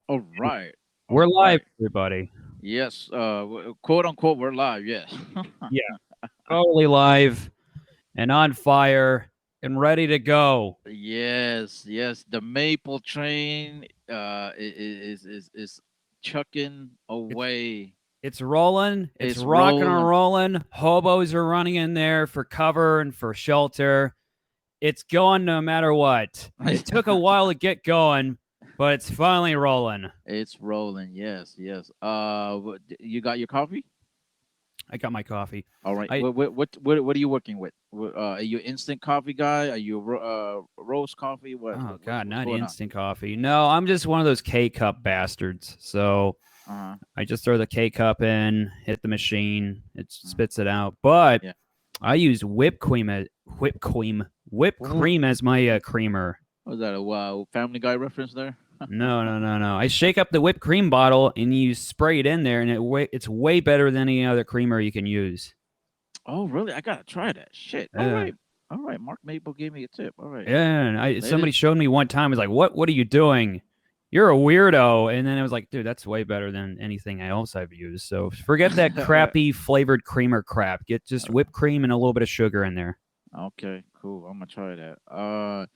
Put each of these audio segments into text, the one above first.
All right. We're All live, right. everybody. Yes. Quote unquote, we're live. Yes. Yeah, totally live and on fire and ready to go. yes. Yes. The Maple Train is chucking It's away. it's rolling. It's It's rocking and rolling. rolling. Hobos are running in there for cover and for shelter. It's going no matter what. It took a while to get going, but it's finally rolling. it's rolling. Yes. Yes. You got your coffee? I got my coffee. All right. I What are you working with? Are you instant coffee guy? Are you roast coffee? oh god, What's not going on? instant coffee. No, I'm just one of those K cup bastards. So Uh huh. I just throw the K cup in, hit the machine, it Uh-huh. spits it out. But Yeah. I use whipped What cream as my creamer. was that? A Family Guy reference there? No, no, no, no. I shake up the whipped cream bottle and you spray it in there, and it's way better than any other creamer you can use. Oh, really? I gotta try that. Shit. All Yeah, right. All right. Mark Maple gave me a tip. All right. yeah. And somebody Ladies. showed me one time. Was like, What are you doing? You're a weirdo." And then I was like, "Dude, that's way better than anything else I've used." So forget that crappy flavored creamer crap. Get just whipped cream and a little bit of sugar in there. Okay. Cool. I'm gonna try that.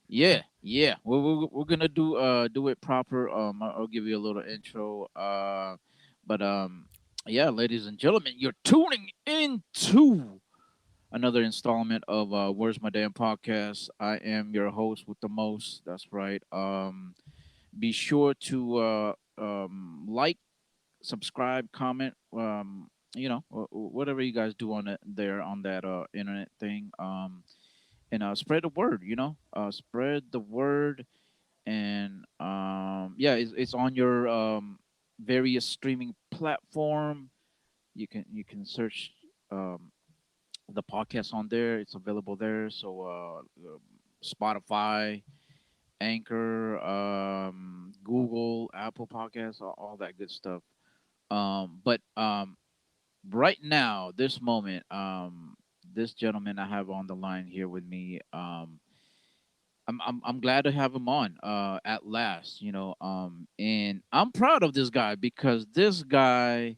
Yeah. Yeah. We're gonna do it proper. I'll give you a little intro. But yeah, ladies and gentlemen, you're tuning into another installment of Where's My Damn Podcast. I am your host with the most. That's right. Be sure to like, subscribe, comment. Whatever you guys do on it there on that internet thing. And spread the word. Spread the word. And yeah, it's on your various streaming platform. You can search um, the podcast on there. It's available there. So Spotify, Anchor, Google, Apple Podcasts, all that good stuff. But right now, this moment, this gentleman I have on the line here with me, I'm glad to have him on at last. And I'm proud of this guy because this guy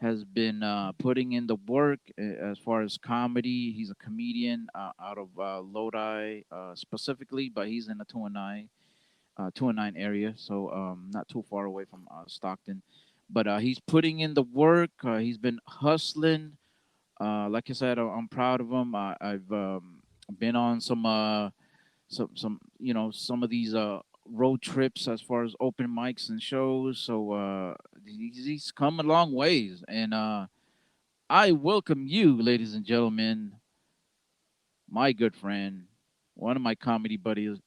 has been putting in the work as far as comedy. He's a comedian out of Lodi specifically, but he's in the 209 area, so not too far away from Stockton. But he's putting in the work. He's been hustling. Like I said, I'm proud of him. I've been on some some of these road trips as far as open mics and shows. So he's come a long ways, and I welcome you, ladies and gentlemen, my good friend, one of my comedy buddies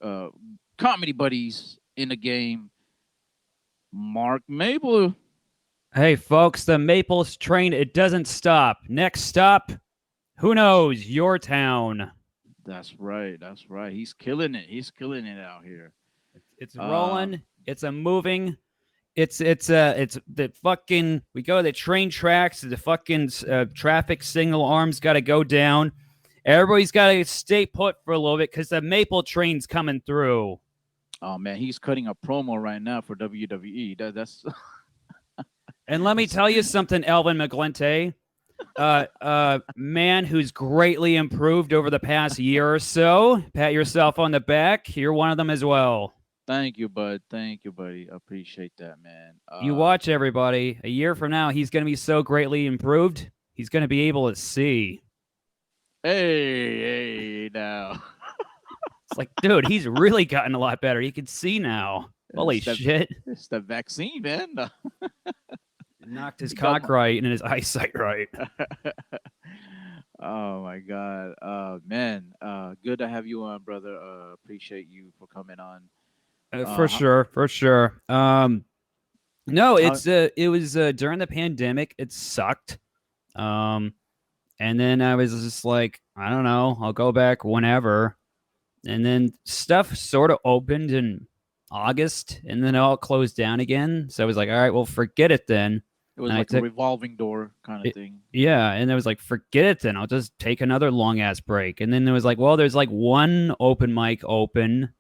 in the game, Mark Mabel. Hey, folks, the Maples train, it doesn't stop. Next stop, who knows? Your town. That's right. That's right. He's killing it. He's killing it out here. It's Um, rolling. It's a moving. It's the fucking. We go to the train tracks. The fucking traffic signal arms got to go down. Everybody's got to stay put for a little bit because the Maple train's coming through. oh man, he's cutting a promo right now for WWE. That's And let me that's tell you something, Elvin Maglinte. Man who's greatly improved over the past year or so. Pat yourself on the back. You're one of them as well. thank you, bud. Thank you, buddy. Appreciate that, man. You watch everybody. A year from now, he's going to be so greatly improved. He's going to be able to see. Hey, now. It's like, dude, he's really gotten a lot better. He can see now. Holy it's the shit. it's the vaccine, man. Knocked his He got cock my. right and his eyesight right. Oh my God. Man. Good to have you on, brother. Appreciate you for coming on. For How, sure, for sure. No, how it was during the pandemic. It sucked. Um, and then I was just like, I don't know, I'll go back whenever. And then stuff sort of opened in August, and then it all closed down again. So I was like, all right, well, forget it then. it was And I like a took revolving door kind of it, thing. yeah, and I was like, forget it then. I'll just take another long ass break. And then it was like, well, there's like one open mic open,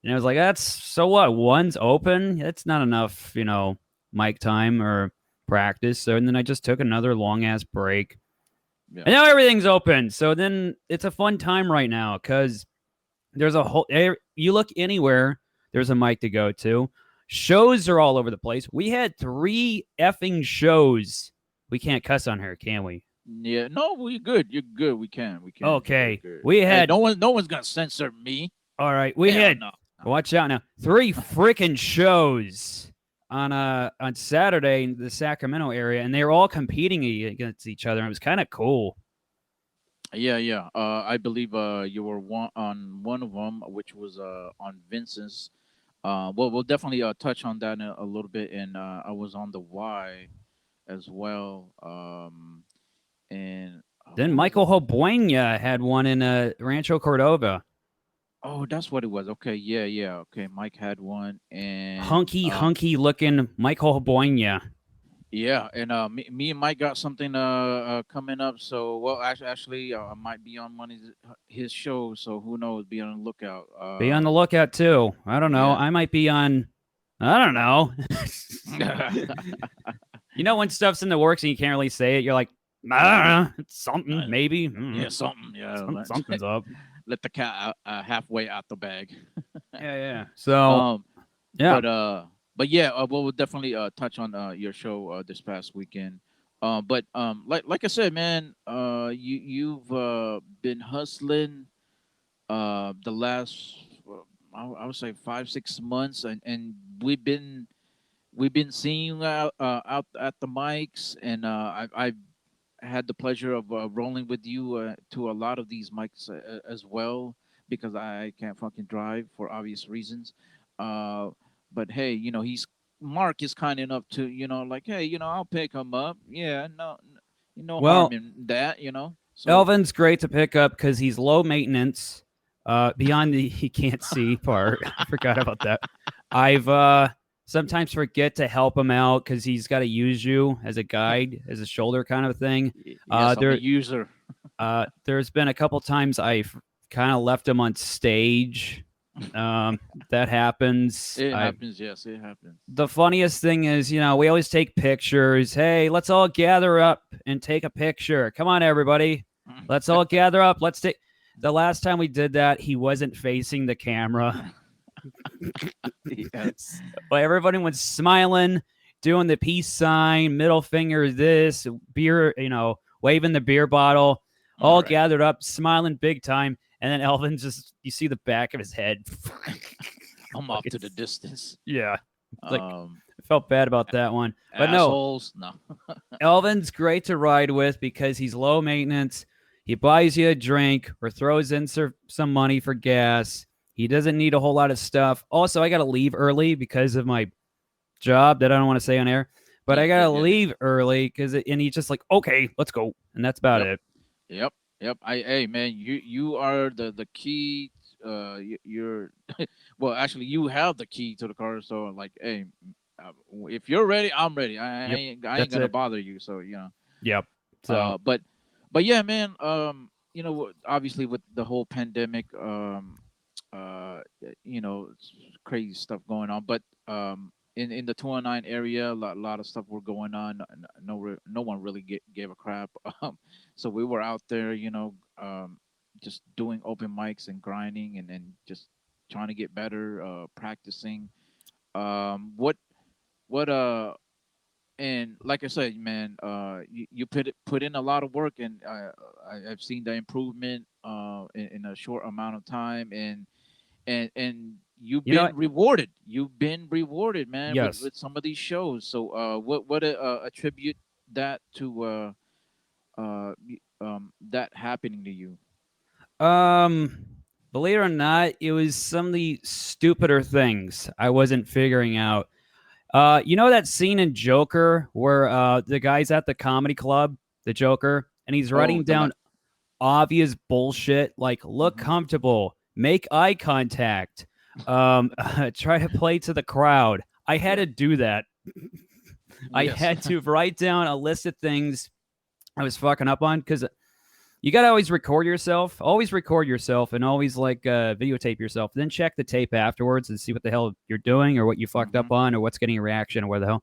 And I was like, that's so what? One's open. That's not enough, mic time or practice. So and then I just took another long ass break. Yeah. And now everything's open. So then it's a fun time right now because there's a whole. You look anywhere, there's a mic to go to. Shows are all over the place. We had 3 effing shows. We can't cuss on here, can we? Yeah. No, we good. You're good. We can. We can. You're Okay. good. We Hey, had. no one's gonna censor me. All right. We Hell had. no. Watch out now. 3 freaking shows on Saturday in the Sacramento area, and they were all competing against each other. And it was kind of cool. Yeah, yeah. I believe you were one of them, which was on Vincent's. Well, we'll definitely touch on that in a little bit. And I was on the Y as well. And Then who was Michael it? Hobuena had one in Rancho Cordova. Oh, that's what it was. Okay, yeah, yeah. Okay, Mike had one, and Hunky looking Michael Hobuena. yeah, and me and Mike got something coming up. So, well, actually, I might be on one of his shows. So who knows? Be on the lookout. Be on the lookout too. I don't know. Yeah. I might be on. I don't know. When stuff's in the works and you can't really say it, you're like, I don't know. It's something, maybe. Yeah, something. Yeah, Something's up. let the cat out, halfway out the bag. Yeah, yeah. So, um, yeah. but yeah, we'll definitely touch on your show this past weekend. But like I said, man, you've been hustling the last I would say 5 6 months, and we've been seeing you out at the mics, and I've had the pleasure of rolling with you to a lot of these mics as well, because I can't fucking drive for obvious reasons. Uh, but hey, he's Mark is kind enough to like, hey, I'll pick him up. Yeah, no harm Well, in that, So Elvin's great to pick up because he's low maintenance. Beyond the he can't see part, I forgot about that. I've sometimes forget to help him out because he's got to use you as a guide, as a shoulder kind of thing. yes, I'm a There, user. there's been a couple times I've kind of left him on stage. That happens. It happens. Yes, it happens. The funniest thing is, we always take pictures. Hey, let's all gather up and take a picture. Come on, everybody. Let's all gather up. Let's take. The last time we did that, he wasn't facing the camera. Yes. But everybody was smiling, doing the peace sign, middle finger, this beer, waving the beer bottle, All all right. gathered up, smiling big time. And then Elvin you see the back of his head. I'm off to the distance. Yeah. Like, Um, I felt bad about that one. But assholes. No. Elvin's great to ride with because he's low maintenance. He buys you a drink or throws in some money for gas. He doesn't need a whole lot of stuff. Also, I got to leave early because of my job that I don't want to say on air. But I got to Yeah. leave early and he's just like, okay, let's go. And that's about Yep. it. Yep. Yep. Hey, man, you are the key. You're well, actually, you have the key to the car. So, like, hey, if you're ready, I'm ready. Yep, I ain't that's gonna it. bother you. So, Yep. So, but yeah, man. Obviously with the whole pandemic, it's crazy stuff going on. But in the 209 area, a lot of stuff were going on. No one really gave a crap. So we were out there, just doing open mics and grinding, and just trying to get better, practicing. What and like I said, man, you put in a lot of work, and I've seen the improvement in a short amount of time, and you've you know been what? rewarded. You've been rewarded, man, with, Yes. with some of these shows. So, what attribute that to that happening to you? Um, Believe it or not, it was some of the stupider things I wasn't figuring out. You know that scene in Joker where the guy's at the comedy club, the Joker, and he's Oh, writing down obvious bullshit like look mhm. comfortable, make eye contact, try to play to the crowd. I had Yeah. to do that. I Yes. had to write down a list of things I was fucking up on because you gotta always record yourself. Always record yourself, and always like videotape yourself. Then check the tape afterwards and see what the hell you're doing, or what you fucked Mm-hmm. up on, or what's getting a reaction, or where the hell.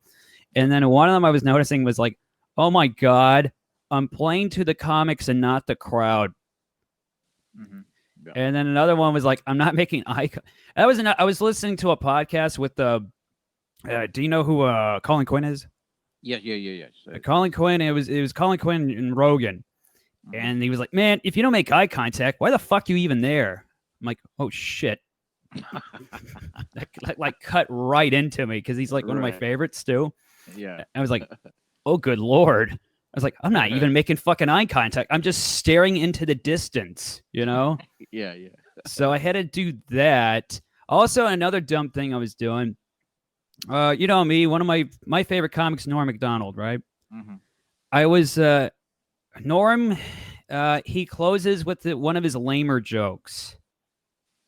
And then one of them I was noticing was like, oh my god, I'm playing to the comics and not the crowd. Mm-hmm. Yeah. And then another one was like, I'm not making eye. I was listening to a podcast with the. Do you know who Colin Quinn is? Yeah. Yeah. Yeah. Yeah. Colin Quinn. It was Colin Quinn and Rogan, Mm-hmm. and he was like, "Man, if you don't make eye contact, why the fuck you even there?" I'm like, "Oh shit." Like cut right into me because he's like one of my Right. favorites too. Yeah. I was like, "Oh good lord." I was like, "I'm not even making fucking eye contact. I'm just staring into the distance, you know?" Yeah. Yeah. So I had to do that. Also, another dumb thing I was doing. You know me, one of my favorite comics, Norm Macdonald, right? Mm-hmm. I was Norm. He closes with one of his lamer jokes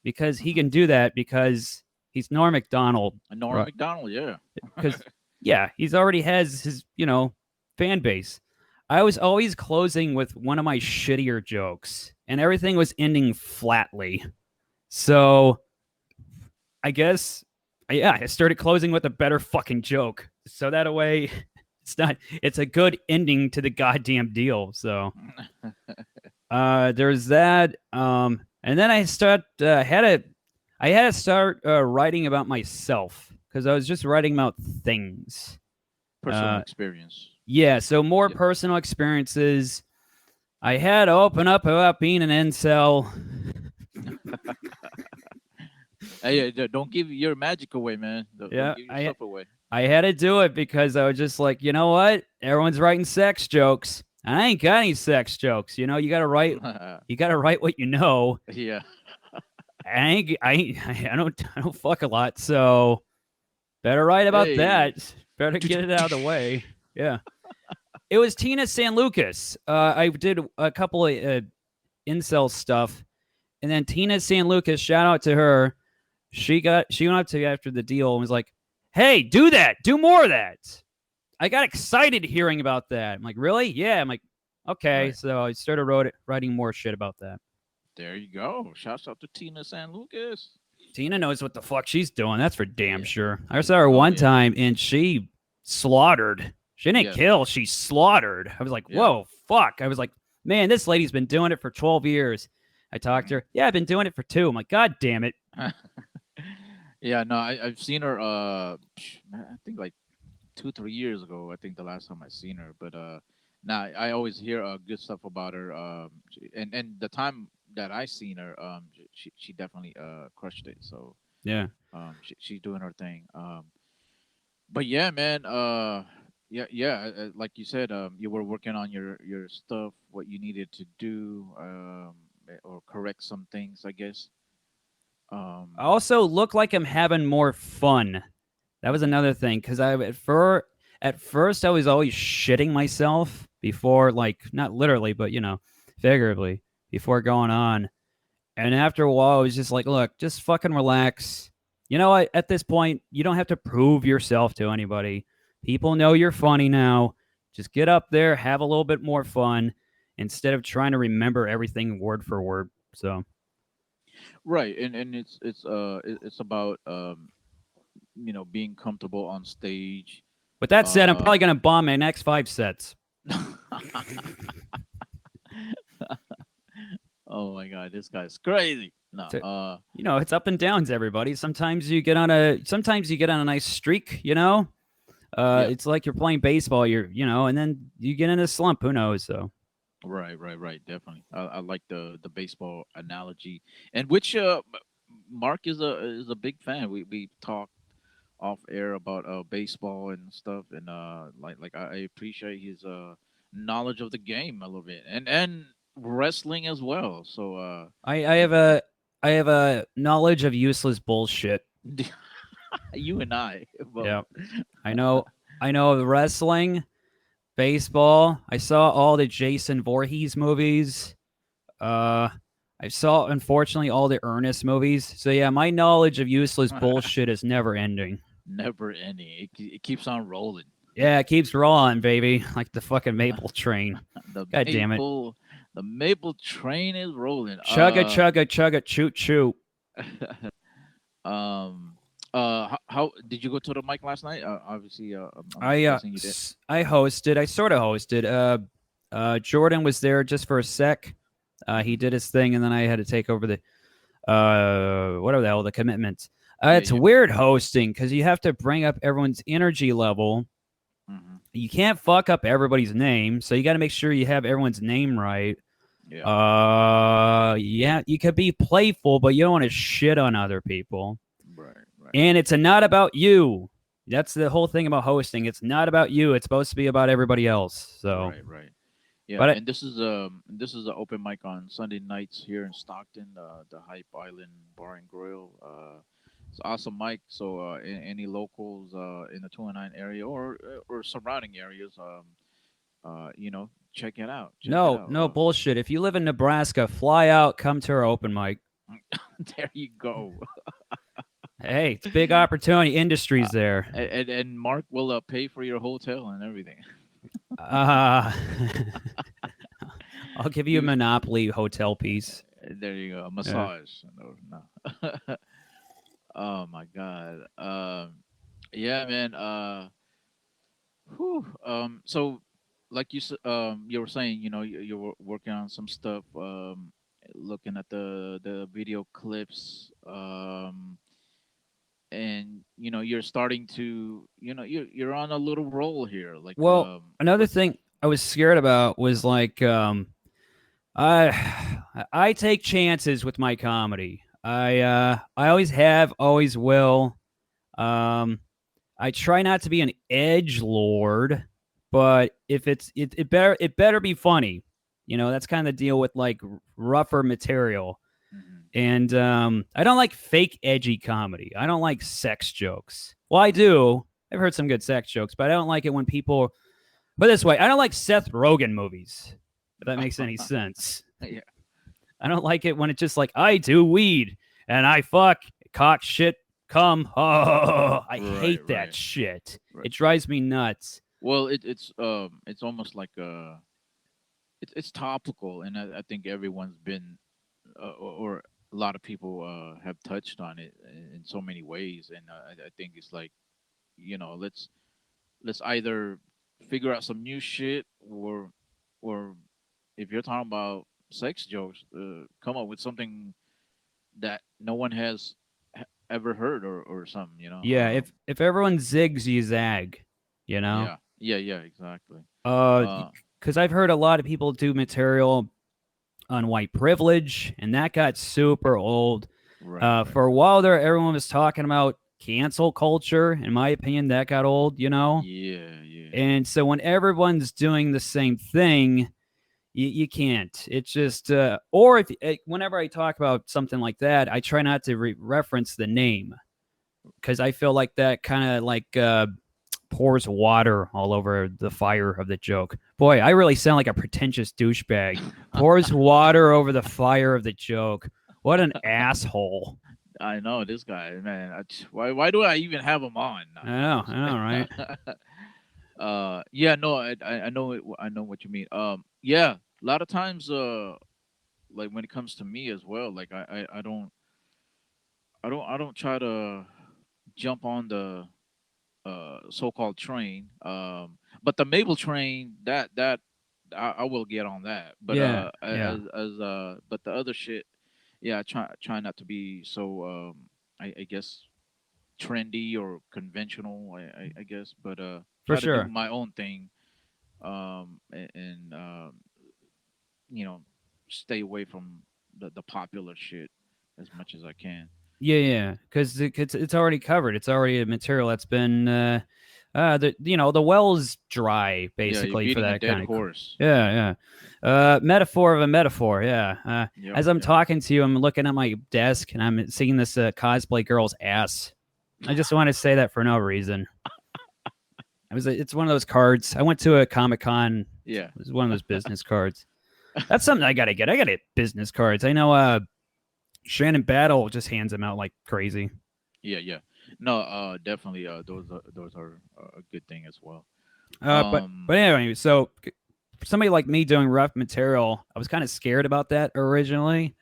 because he Mm-hmm. can do that because he's Norm Macdonald. Norm Macdonald. Yeah. Because yeah, he's already has his fan base. I was always closing with one of my shittier jokes, and everything was ending flatly. So I guess, yeah, I started closing with a better fucking joke. So that way, it's a good ending to the goddamn deal. So there's that. And then I had to start writing about myself because I was just writing about things. Personal experience. Yeah, so more Yeah. personal experiences. I had to open up about being an incel. Hey, don't give your magic away, man. Don't Yeah, give yourself away. I had to do it because I was just like, you know what? Everyone's writing sex jokes. I ain't got any sex jokes. You gotta write. You gotta write what you know. Yeah. I don't fuck a lot, so better write about Hey. that. Better get it out of the way. Yeah. It was Tina San Lucas. I did a couple of incel stuff, and then Tina San Lucas. Shout out to her. She went up to me after the deal and was like, "Hey, do that. Do more of that." I got excited hearing about that. I'm like, "Really?" Yeah. I'm like, "Okay." Right. So I started writing more shit about that. There you go. Shouts out to Tina San Lucas. Tina knows what the fuck she's doing. That's for damn Yeah. sure. I saw her Oh one yeah. time and she slaughtered. She didn't Yes. kill, she slaughtered. I was like, Yeah. whoa, fuck. I was like, man, this lady's been doing it for 12 years. I talked to her. Yeah, I've been doing it for 2. I'm like, God damn it. Yeah. No, I've seen her. I think like 2 3 years ago. I think the last time I seen her. But now I always hear good stuff about her. And the time that I seen her, she definitely crushed it. So Yeah. she's doing her thing. But yeah, man. Yeah, yeah. Like you said, you were working on your stuff, what you needed to do, or correct some things, I guess. I Um, also look like I'm having more fun. That was mhm. another thing because at first I was always shitting myself before, like not literally, but figuratively before going on. And after a while, I was just like, look, just fucking relax. You know what? At this point, you don't have to prove yourself to anybody. People know you're funny now. Just get up there, have a little bit more fun instead of trying to remember everything word for word. So, Right, and it's about being comfortable on stage. with that said, I'm Uh, probably going to bomb my next 5 sets. oh my god, this guy's crazy. No, So, it's up and downs, everybody. Sometimes you get on a nice streak, yeah, It's like you're playing baseball, and then you get in a slump. Who knows? So, right, definitely. I like the baseball analogy, and which Mark is a big fan. We talked off air about baseball and stuff, and like I appreciate his knowledge of the game a little bit, and wrestling as well. So I y- have a I have a knowledge of useless bullshit. you and I both. Yeah, I know. I know wrestling, baseball. I saw all the Jason Voorhees movies. Uh, I saw, unfortunately, all the Ernest movies. So yeah, my knowledge of useless bullshit is never ending. Never any. It keeps on rolling. Yeah, it keeps rolling, baby, like the fucking Maple train. The God damn it. maple. The Maple train is rolling. Chugga chugga chugga choo choo. Um, how did you go to the mic last night? Obviously, I'm I guessing you did. I hosted. I sort of hosted. Jordan was there just for a sec. He Hmm. did his thing, and then I had to take over the whatever the hell the commitment. Yeah, It's yeah. weird hosting because you have to bring up everyone's energy level. Hmm. You can't fuck up everybody's name, so you got to make sure you have everyone's name right. Yeah. Yeah, you could be playful, but you don't want to shit on other people. Right. Right. And it's not about you. That's the whole thing about hosting. It's not about you. It's supposed to be about everybody else. So, Right. Right. Yeah, but and this is an open mic on Sunday nights here in Stockton, the Hype Island Bar and Grill. It's awesome mic. So any locals in the 209 area or surrounding areas, check it out. Check it no, out. no bullshit. If you live in Nebraska, fly out, come to our open mic. There you go. Hey, it's big opportunity. Uh, Industries there. and Mark will pay for your hotel and everything. Uh, I'll give you a You Monopoly hotel piece. there you go. A Yeah. massage. No, no. Oh my God. Yeah, man. Whew. So, like you were saying, you were working on some stuff. Looking at the video clips. And you're starting to, you're on a little roll here. Like, Well, another what's thing I was scared about was like I take chances with my comedy. I always have, always will. Um, I try not to be an edge lord, but if it better be funny. That's kind of the deal with like rougher material. Mhm. And I don't like fake edgy comedy. I don't like sex jokes. Well, I do. I've heard some good sex jokes, but I don't like it when people. But this way, I don't like Seth Rogen movies. If that makes any sense. Yeah. I don't like it when it's just like I do weed and I fuck cock shit come. Oh, I Right. hate that Right. shit. Right. It drives me nuts. Well, it's almost like it's topical, and I think everyone's been, or a lot of people have touched on it in so many ways, and I think it's like, let's either figure out some new shit, or if you're talking about sex jokes, come up with something that no one has ever heard, or something, Yeah, if everyone zigs, you zag. You know. Yeah, yeah, yeah, exactly. Uh, Uh, because I've heard a lot of people do material on white privilege, and that got super old. right, right. For a while there, everyone was talking about cancel culture. In my opinion, that got old. Yeah, yeah. And so when everyone's doing the same thing, you can't. It's just, or if whenever I talk about something like that, I try not to reference the name because I feel like that kind of like pours water all over the fire of the joke. Boy, I really sound like a pretentious douchebag. Pours water over the fire of the joke. What an asshole. I know this guy, man. Why do I even have him on? I know, right? Yeah, no, I know it, I know what you mean. Yeah, a lot of times, like when it comes to me as well, like I don't try to jump on the so-called train. But the Mabel train, that I will get on that. But Yeah, yeah, but the other shit, yeah, I try not to be so I guess trendy or conventional. I guess, but for try to do sure. my own thing. And you know, stay away from the popular shit as much as I can. Yeah, yeah, because it's already covered. It's already a material that's been the well's dry Yeah, you're basically for beating a that dead kind of. horse. Yeah, yeah. Metaphor of a metaphor. Yeah. Yep, As I'm yep. talking to you, I'm looking at my desk and I'm seeing this cosplay girl's ass. I just want to say that for no reason. It's one of those cards. I went to a Comic Con. Yeah. It was one of those business cards. That's something I gotta get. I gotta get business cards. I know. Shannon Battle just hands them out like crazy. Yeah, yeah. No, definitely. Those are a good thing as well. But Um, anyway, so for somebody like me doing rough material, I was kind of scared about that originally.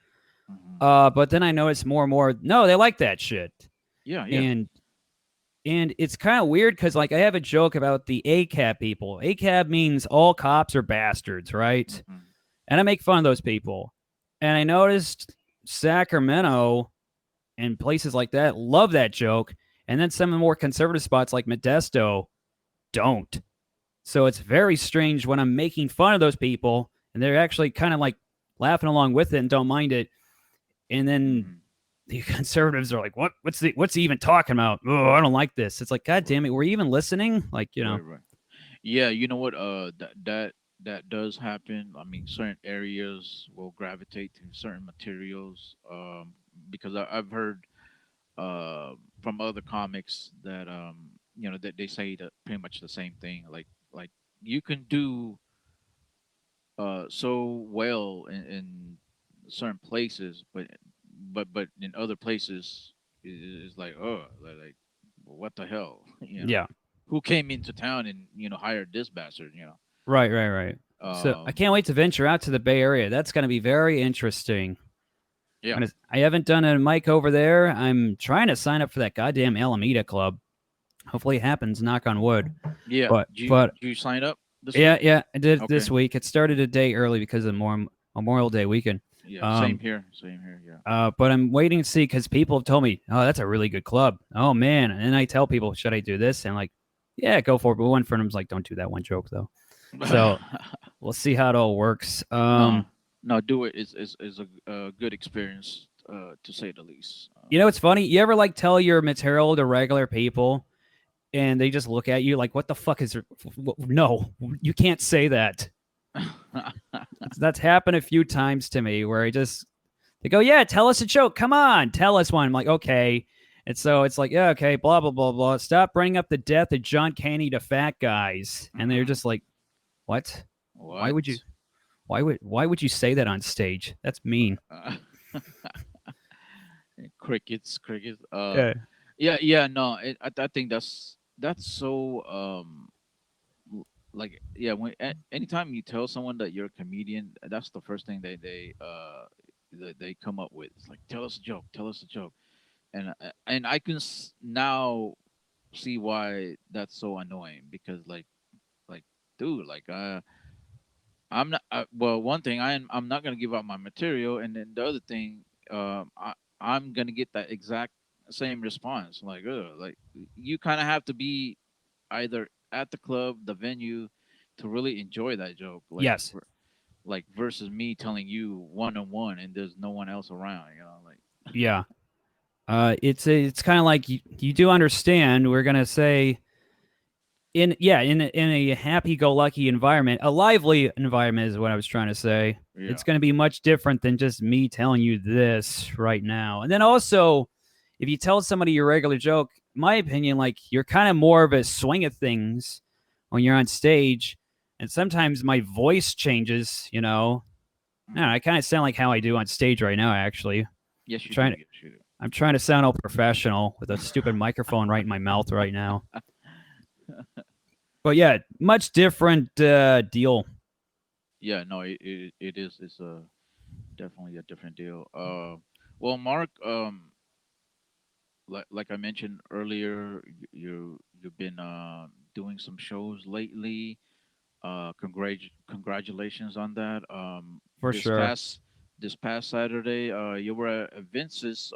Hmm. But then I noticed more and more, no, they like that shit. Yeah, yeah. And it's kind of weird because like I have a joke about the ACAB people. ACAB means all cops are bastards, right? Hmm. And I make fun of those people. And I noticed Sacramento and places like that love that joke. And then some of the more conservative spots like Modesto don't. So it's very strange when I'm making fun of those people and they're actually kind of like laughing along with it and don't mind it. And then Hmm. the conservatives are like, "What? What's he even talking about? Oh, I don't like this." It's like, God damn Right, it, were you even listening? Like, right, right. Yeah, you know what? That does happen. I mean, certain areas will gravitate to certain materials. Because I've heard from other comics that that they say that pretty much the same thing. Like you can do so well in certain places, but in other places it's like, oh, like what the hell, yeah, who came into town and hired this bastard, right. So I um can't wait to venture out to the Bay Area. That's going to be very interesting. yeah, I haven't done a mic over there. I'm trying to sign up for that goddamn Alameda Club. Hopefully it happens. Knock on wood. yeah. But Did you sign up this week? yeah, I did Okay. this week. It started a day early because of Memorial Day weekend. Yeah, Um, same here, yeah. but I'm waiting to see because people have told me, oh, that's a really good club. Oh man, and I tell people, should I do this? And like, yeah, go for it. But one friend was like, don't do that one joke though. So we'll see how it all works. No, no, do it. Is a good experience, to say the least. You know, it's funny. You ever like tell your material to regular people, and they just look at you like, what the fuck is? No, you can't say that. That's happened a few times to me where they go, yeah, tell us a joke. Come on, tell us one. I'm like, okay. And so it's like, yeah, okay, blah, blah, blah, blah. Stop bringing up the death of John Candy to fat guys. And they're just like, what? Why would you What? why would you say that on stage? That's mean. Uh, crickets, crickets. Yeah. Yeah, yeah. No, I think that's so like, yeah. Anytime you tell someone that you're a comedian, that's the first thing they come up with. It's like, tell us a joke, tell us a joke, and I can now see why that's so annoying, because like dude, like I'm not. Well, one thing, I'm not gonna give out my material, and then the other thing, I'm gonna get that exact same response. Like, like you kind of have to be either at the club, the venue, to really enjoy that joke. Yes. Like versus me telling you one on one, and there's no one else around. Like. Yeah. It's kind of like you do understand. We're gonna say in a happy-go-lucky environment, a lively environment is what I was trying to say. Yeah. It's going to be much different than just me telling you this right now. And then also, if you tell somebody your regular joke, in my opinion, like you're kind of more of a swing of things when you're on stage, and sometimes my voice changes. I, don't know, Hmm. I kind of sound like how I do on stage right now. Actually, Yes, you do. trying to Yes, you do. I'm trying to sound all professional with a stupid microphone right in my mouth right now. But yeah, much different deal. Yeah. No, it is. It's a definitely a different deal. Well, Mark, like I mentioned earlier, you've been doing some shows lately. Congratulations on that. For This sure. past Saturday, you were at Vince's.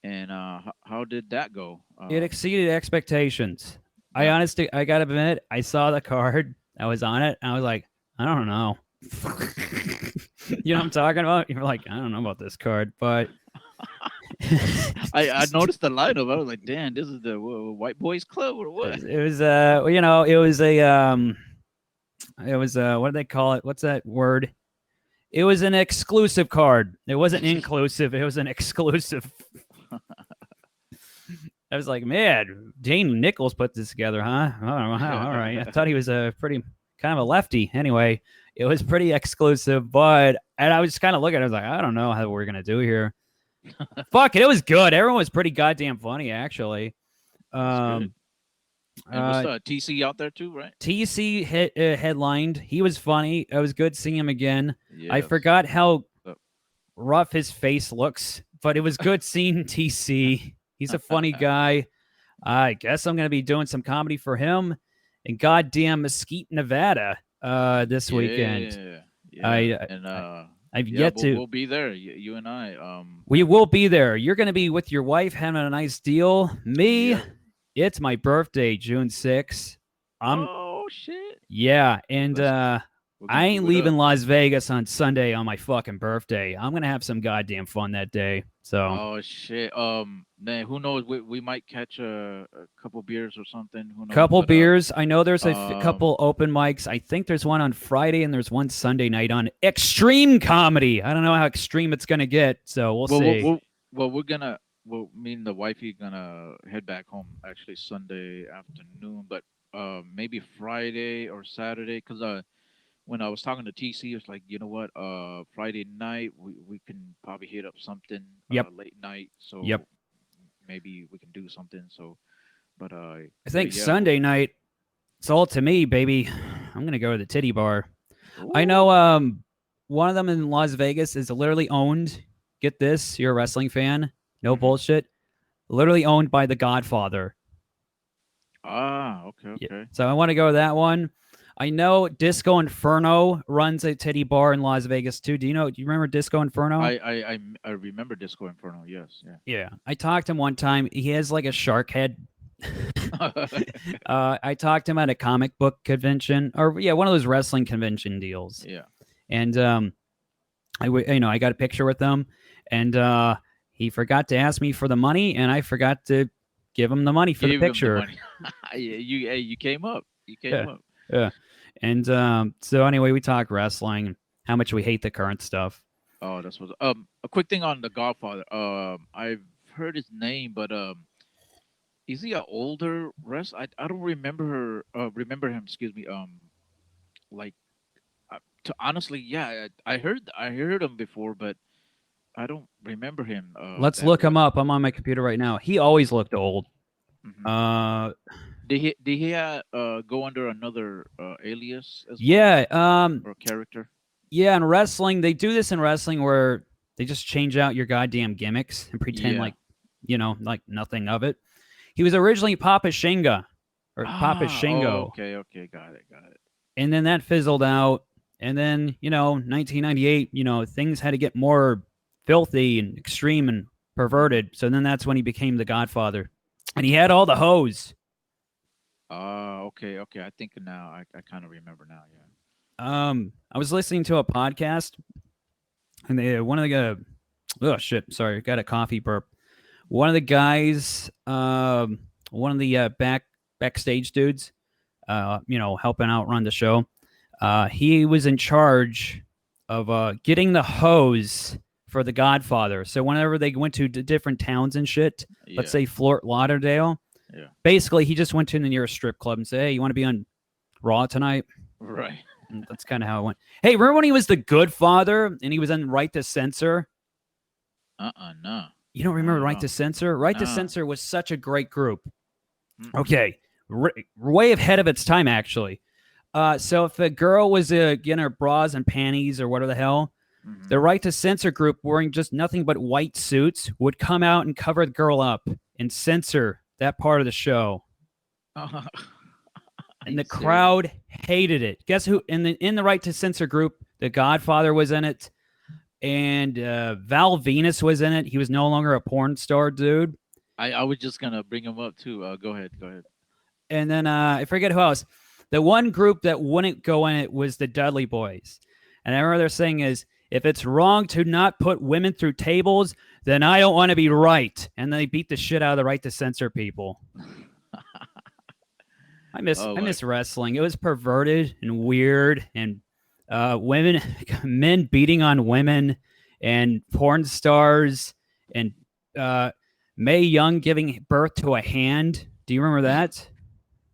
And how did that go? It exceeded expectations. Yeah. I gotta admit, I saw the card. I was on it. And I was like, I don't know. You know what I'm talking about? You're like, I don't know about this card, but I noticed the lineup. I was like, damn, this is the white boys club or what? it was it was what do they call it? What's that word? It was an exclusive card. It wasn't inclusive. It was an exclusive. I was like, man, Dane Nichols put this together, huh? I don't know how. All right. I thought he was a pretty kind of a lefty. Anyway, it was pretty exclusive, and I was just kind of looking. I was like, I don't know how we're gonna do here. Fuck it, it was good. Everyone was pretty goddamn funny, actually. That's good. Um, And was Uh, TC out there too, right? TC headlined. He was funny. It was good seeing him again. I Yes. forgot how So- rough his face looks, but it was good seeing TC. He's a funny guy. I guess I'm going to be doing some comedy for him in goddamn Mesquite, Nevada, this weekend. Yeah, yeah, I, and I I've yeah, yet we'll to. we'll be there. You and I. We will be there. You're going to be with your wife having a nice deal. Me, Yep. it's my birthday, June 6th. I'm Oh shit. Yeah, and Let's We're I gonna ain't do it leaving up. Las Vegas on Sunday on my fucking birthday. I'm gonna have some goddamn fun that day. So, Oh shit. Man, who knows? We might catch a couple beers or something. Who knows? couple But beers. I know there's a um, couple open mics. I think there's one on Friday and there's one Sunday night on Extreme Comedy. I don't know how extreme it's gonna get, so we'll well, we'll, see. we'll well, we're gonna. Well, me and the wifey gonna head back home actually Sunday afternoon, but maybe Friday or Saturday. Cause when I was talking to TC, it's like, you know what, Friday night we can probably hit up something Yep, late night, yep. so maybe we can do something. So, but I but think yeah, we Sunday night it's all to me, baby. I'm gonna go to the titty bar. I know ooh. one of them in Las Vegas is literally owned. Get this, you're a wrestling fan. No Hmm. bullshit. Literally owned by the Godfather. Ah, okay, Yeah. okay. So I want to go to that one. I know Disco Inferno runs a titty bar in Las Vegas too. Do you remember Disco Inferno? I remember Disco Inferno. Yes, Yeah. I talked to him one time. He has like a shark head. yeah. I talked to him at a comic book convention, or yeah, one of those wrestling convention deals. Yeah. And I got a picture with him, and he forgot to ask me for the money, and I forgot to give him the money for the Gave him the picture. money. Yeah, you came up. You came Yeah, up. yeah. And so anyway, we talk wrestling, how much we hate the current stuff. Oh, that's what. A quick thing on the Godfather. I've heard his name, but is he a older I don't remember her. Remember him. Excuse me. Like to honestly, yeah, I heard him before, but I don't remember him. Let's That look him well. up. I'm on my computer right now. He always looked old. Hmm. Uh, Did he go under another alias as well yeah, or character? yeah. In wrestling, they do this in wrestling where they just change out your goddamn gimmicks and pretend Yeah. like like nothing of it. He was originally Papa Shinga or Papa Ah. Oh, Shingo, okay. Okay. Got it. Got it. and then that fizzled out. And then 1998, things had to get more filthy and extreme and Hmm. perverted. So then that's when he became the Godfather, and he had all the hoes. Ah. Okay. Okay. I think now I kind of remember now. Yeah. I was listening to a podcast, and one of the oh shit, sorry, got a coffee burp. One of the guys, one of the backstage dudes, helping out run the show. He was in charge of getting the hose for the Godfather. So whenever they went to different towns and shit, let's Yeah. say Fort Lauderdale, Yeah. basically he just went to the nearest strip club and said, "Hey, you want to be on Raw tonight?" Right. And that's kind of how it went. Hey, remember when he was the Good Father and he was on Right to Censor? Nah. You don't Not remember at Right to all. Censor? Right to Nah. Censor was such a great group. Mm-mm. Okay, way ahead of its time, actually. So if a girl was getting her bras and panties or whatever the hell, the Mm-hmm. Right to Censor group, wearing just nothing but white suits, would come out and cover the girl up and censor that part of the show. Are And you the serious? crowd hated it. Guess who? In the Right to Censor group, the Godfather was in it, and Val Venus was in it. He was no longer a porn star dude. I was just gonna bring him up too. Go ahead. Go ahead. And then I forget who else. The one group that wouldn't go in it was the Dudley Boys. And I remember they're saying is, if it's wrong to not put women through tables, then I don't want to be right. And they beat the shit out of the Right to Censor people. I miss Oh I my. miss wrestling. It was perverted and weird, and women, men beating on women, and porn stars, and uh, Mae Young giving birth to a hand. Do you remember that?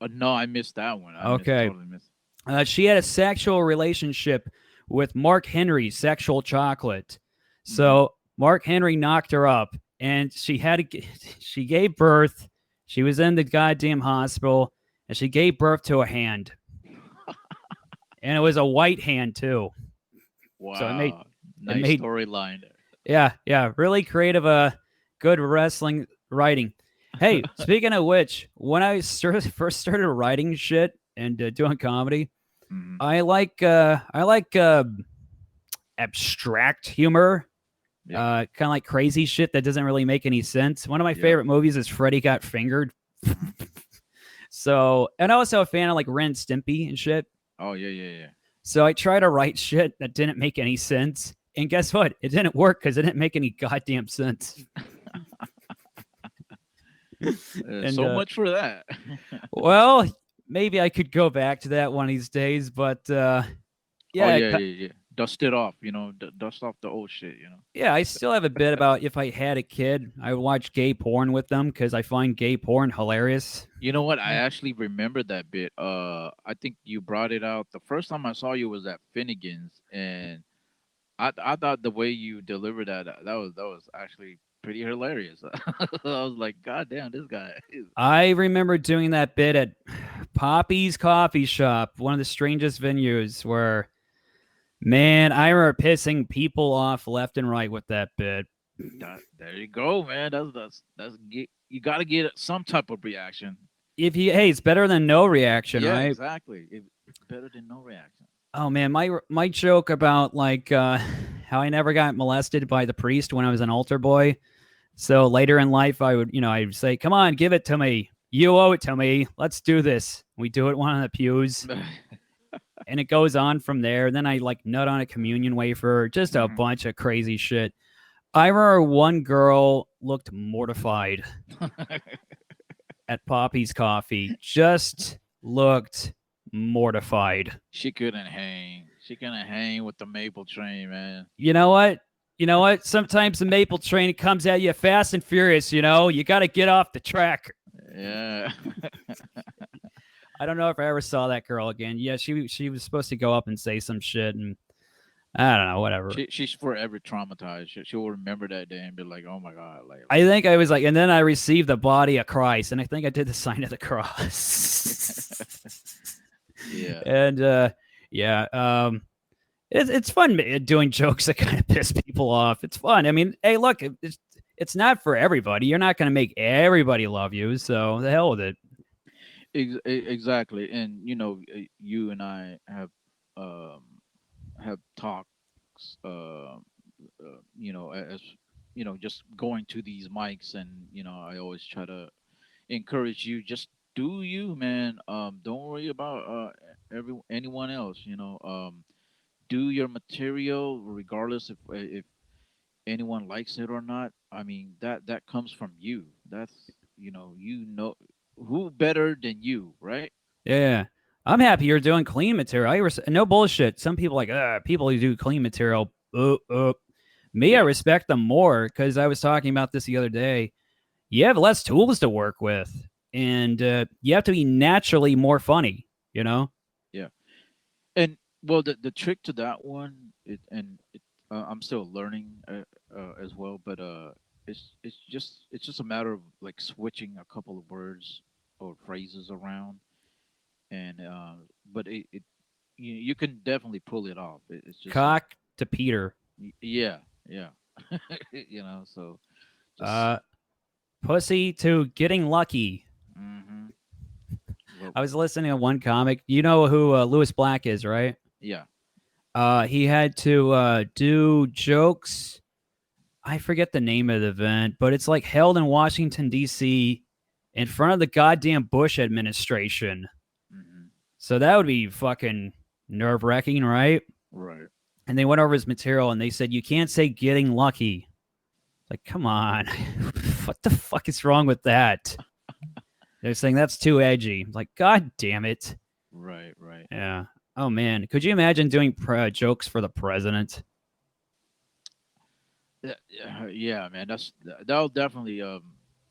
No, I missed that one. I missed Okay. totally missed. She had a sexual relationship with Mark Henry, sexual chocolate. Mm-hmm. So Mark Henry knocked her up, and she gave birth. She was in the goddamn hospital, and she gave birth to a hand, and it was a white hand too. So Wow. it Nice made storyline yeah, really creative, good wrestling writing. Hey, there. speaking of which, when I first started writing shit and doing comedy, Hmm. I like abstract humor, Yeah. kind of like crazy shit that doesn't really make any sense. One of my Yeah. favorite movies is Freddy Got Fingered. Hmm. So, and also a fan of like Ren and Stimpy and shit. Oh yeah, yeah, yeah. So I try to write shit that didn't make any sense. And guess what? It didn't work because it didn't make any goddamn sense. And So much for that. well, maybe I could go back to that one of these days, but Oh yeah, yeah, yeah, yeah. Dust it off, dust off the old shit, yeah, I still have a bit about if I had a kid, I would watch gay porn with them because I find gay porn hilarious. You know what? I actually remember that bit. I think you brought it out. The first time I saw you was at Finnegan's, and I thought the way you delivered that was actually pretty hilarious. I was like, God damn, this guy is. I remember doing that bit at Poppy's Coffee Shop, one of the strangest venues where, man, I remember pissing people off left and right with that bit. There you go, man. You got to get some type of reaction. If you, hey, it's better than no reaction, Yeah, right? exactly. It's better than no reaction. Oh man, my joke about like how I never got molested by the priest when I was an altar boy. So later in life, I would, I'd say, "Come on, give it to me. You owe it to me. Let's do this." We do it one of the pews, and it goes on from there. And then I like nut on a communion wafer, just a Mhm. bunch of crazy shit. I remember one girl looked mortified at Poppy's Coffee, just looked mortified. She couldn't hang. She couldn't hang with the maple train, man. You know what? You know what? Sometimes the maple train comes at you fast and furious, you got to get off the track. Yeah. I don't know if I ever saw that girl again. Yeah, she was supposed to go up and say some shit, and I don't know, whatever. She's forever traumatized. She'll remember that day and be like, "Oh my god!" I think I was like, and then I received the body of Christ, and I think I did the sign of the cross. Yeah. And yeah, it's fun doing jokes that kind of piss people off. It's fun. I mean, hey, look, it's not for everybody. You're not going to make everybody love you, so the hell with it. Exactly. And you and I um have talks. As just going to these mics, and I always try to encourage you. Just do you, man. Don't worry about anyone else. Do your material regardless if anyone likes it or not. I mean, that comes from you. That's who better than you, right? Yeah. I'm happy you're doing clean material. No bullshit. Some people like people who do clean material. Me, I Yeah. respect them more because I was talking about this the other day. You have less tools to work with, and you have to be naturally more funny. You know? Yeah. And well, the trick to that one, I'm still learning as well, but it's just a matter of like switching a couple of words or phrases around, and but you can definitely pull it off. It's just like Cock to Peter. yeah, yeah, so just Uh, Pussy to getting lucky. mm-hmm. Well, I was listening to one comic. You know who Lewis Black is, right? yeah. He had to do jokes. I forget the name of the event, but it's like held in Washington D.C. in front of the goddamn Bush administration. Mm-hmm. So that would be fucking nerve wracking, right? Right. And they went over his material and they said you can't say getting lucky. Like, come on, what the fuck is wrong with that? They're saying that's too edgy. Like, god damn it. Right. Right. Yeah. Oh man, could you imagine doing jokes for the president? Yeah, man. That'll definitely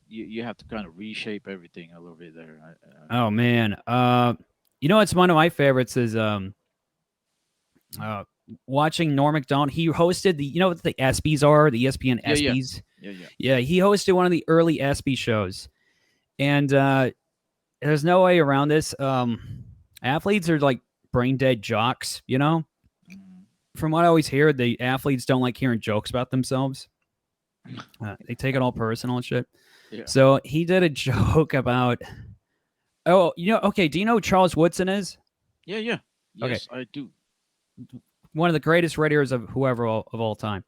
you have to kind of reshape everything a little bit there. Oh man. You know what's one of my favorites is uh watching Norm Macdonald. He hosted the what the ESPYS are, the ESPN Yeah, yeah, ESPYs. yeah, yeah. Yeah, he hosted one of the early ESPY shows. And there's no way around this. Athletes are like brain dead jocks. Mhm. From what I always hear, the athletes don't like hearing jokes about themselves. They take it all personal and shit. Yeah. So he did a joke about. Oh, okay. Do you know who Charles Woodson is? Yeah, yeah. Okay, Yes, I do. one of the greatest writers of whoever of all time.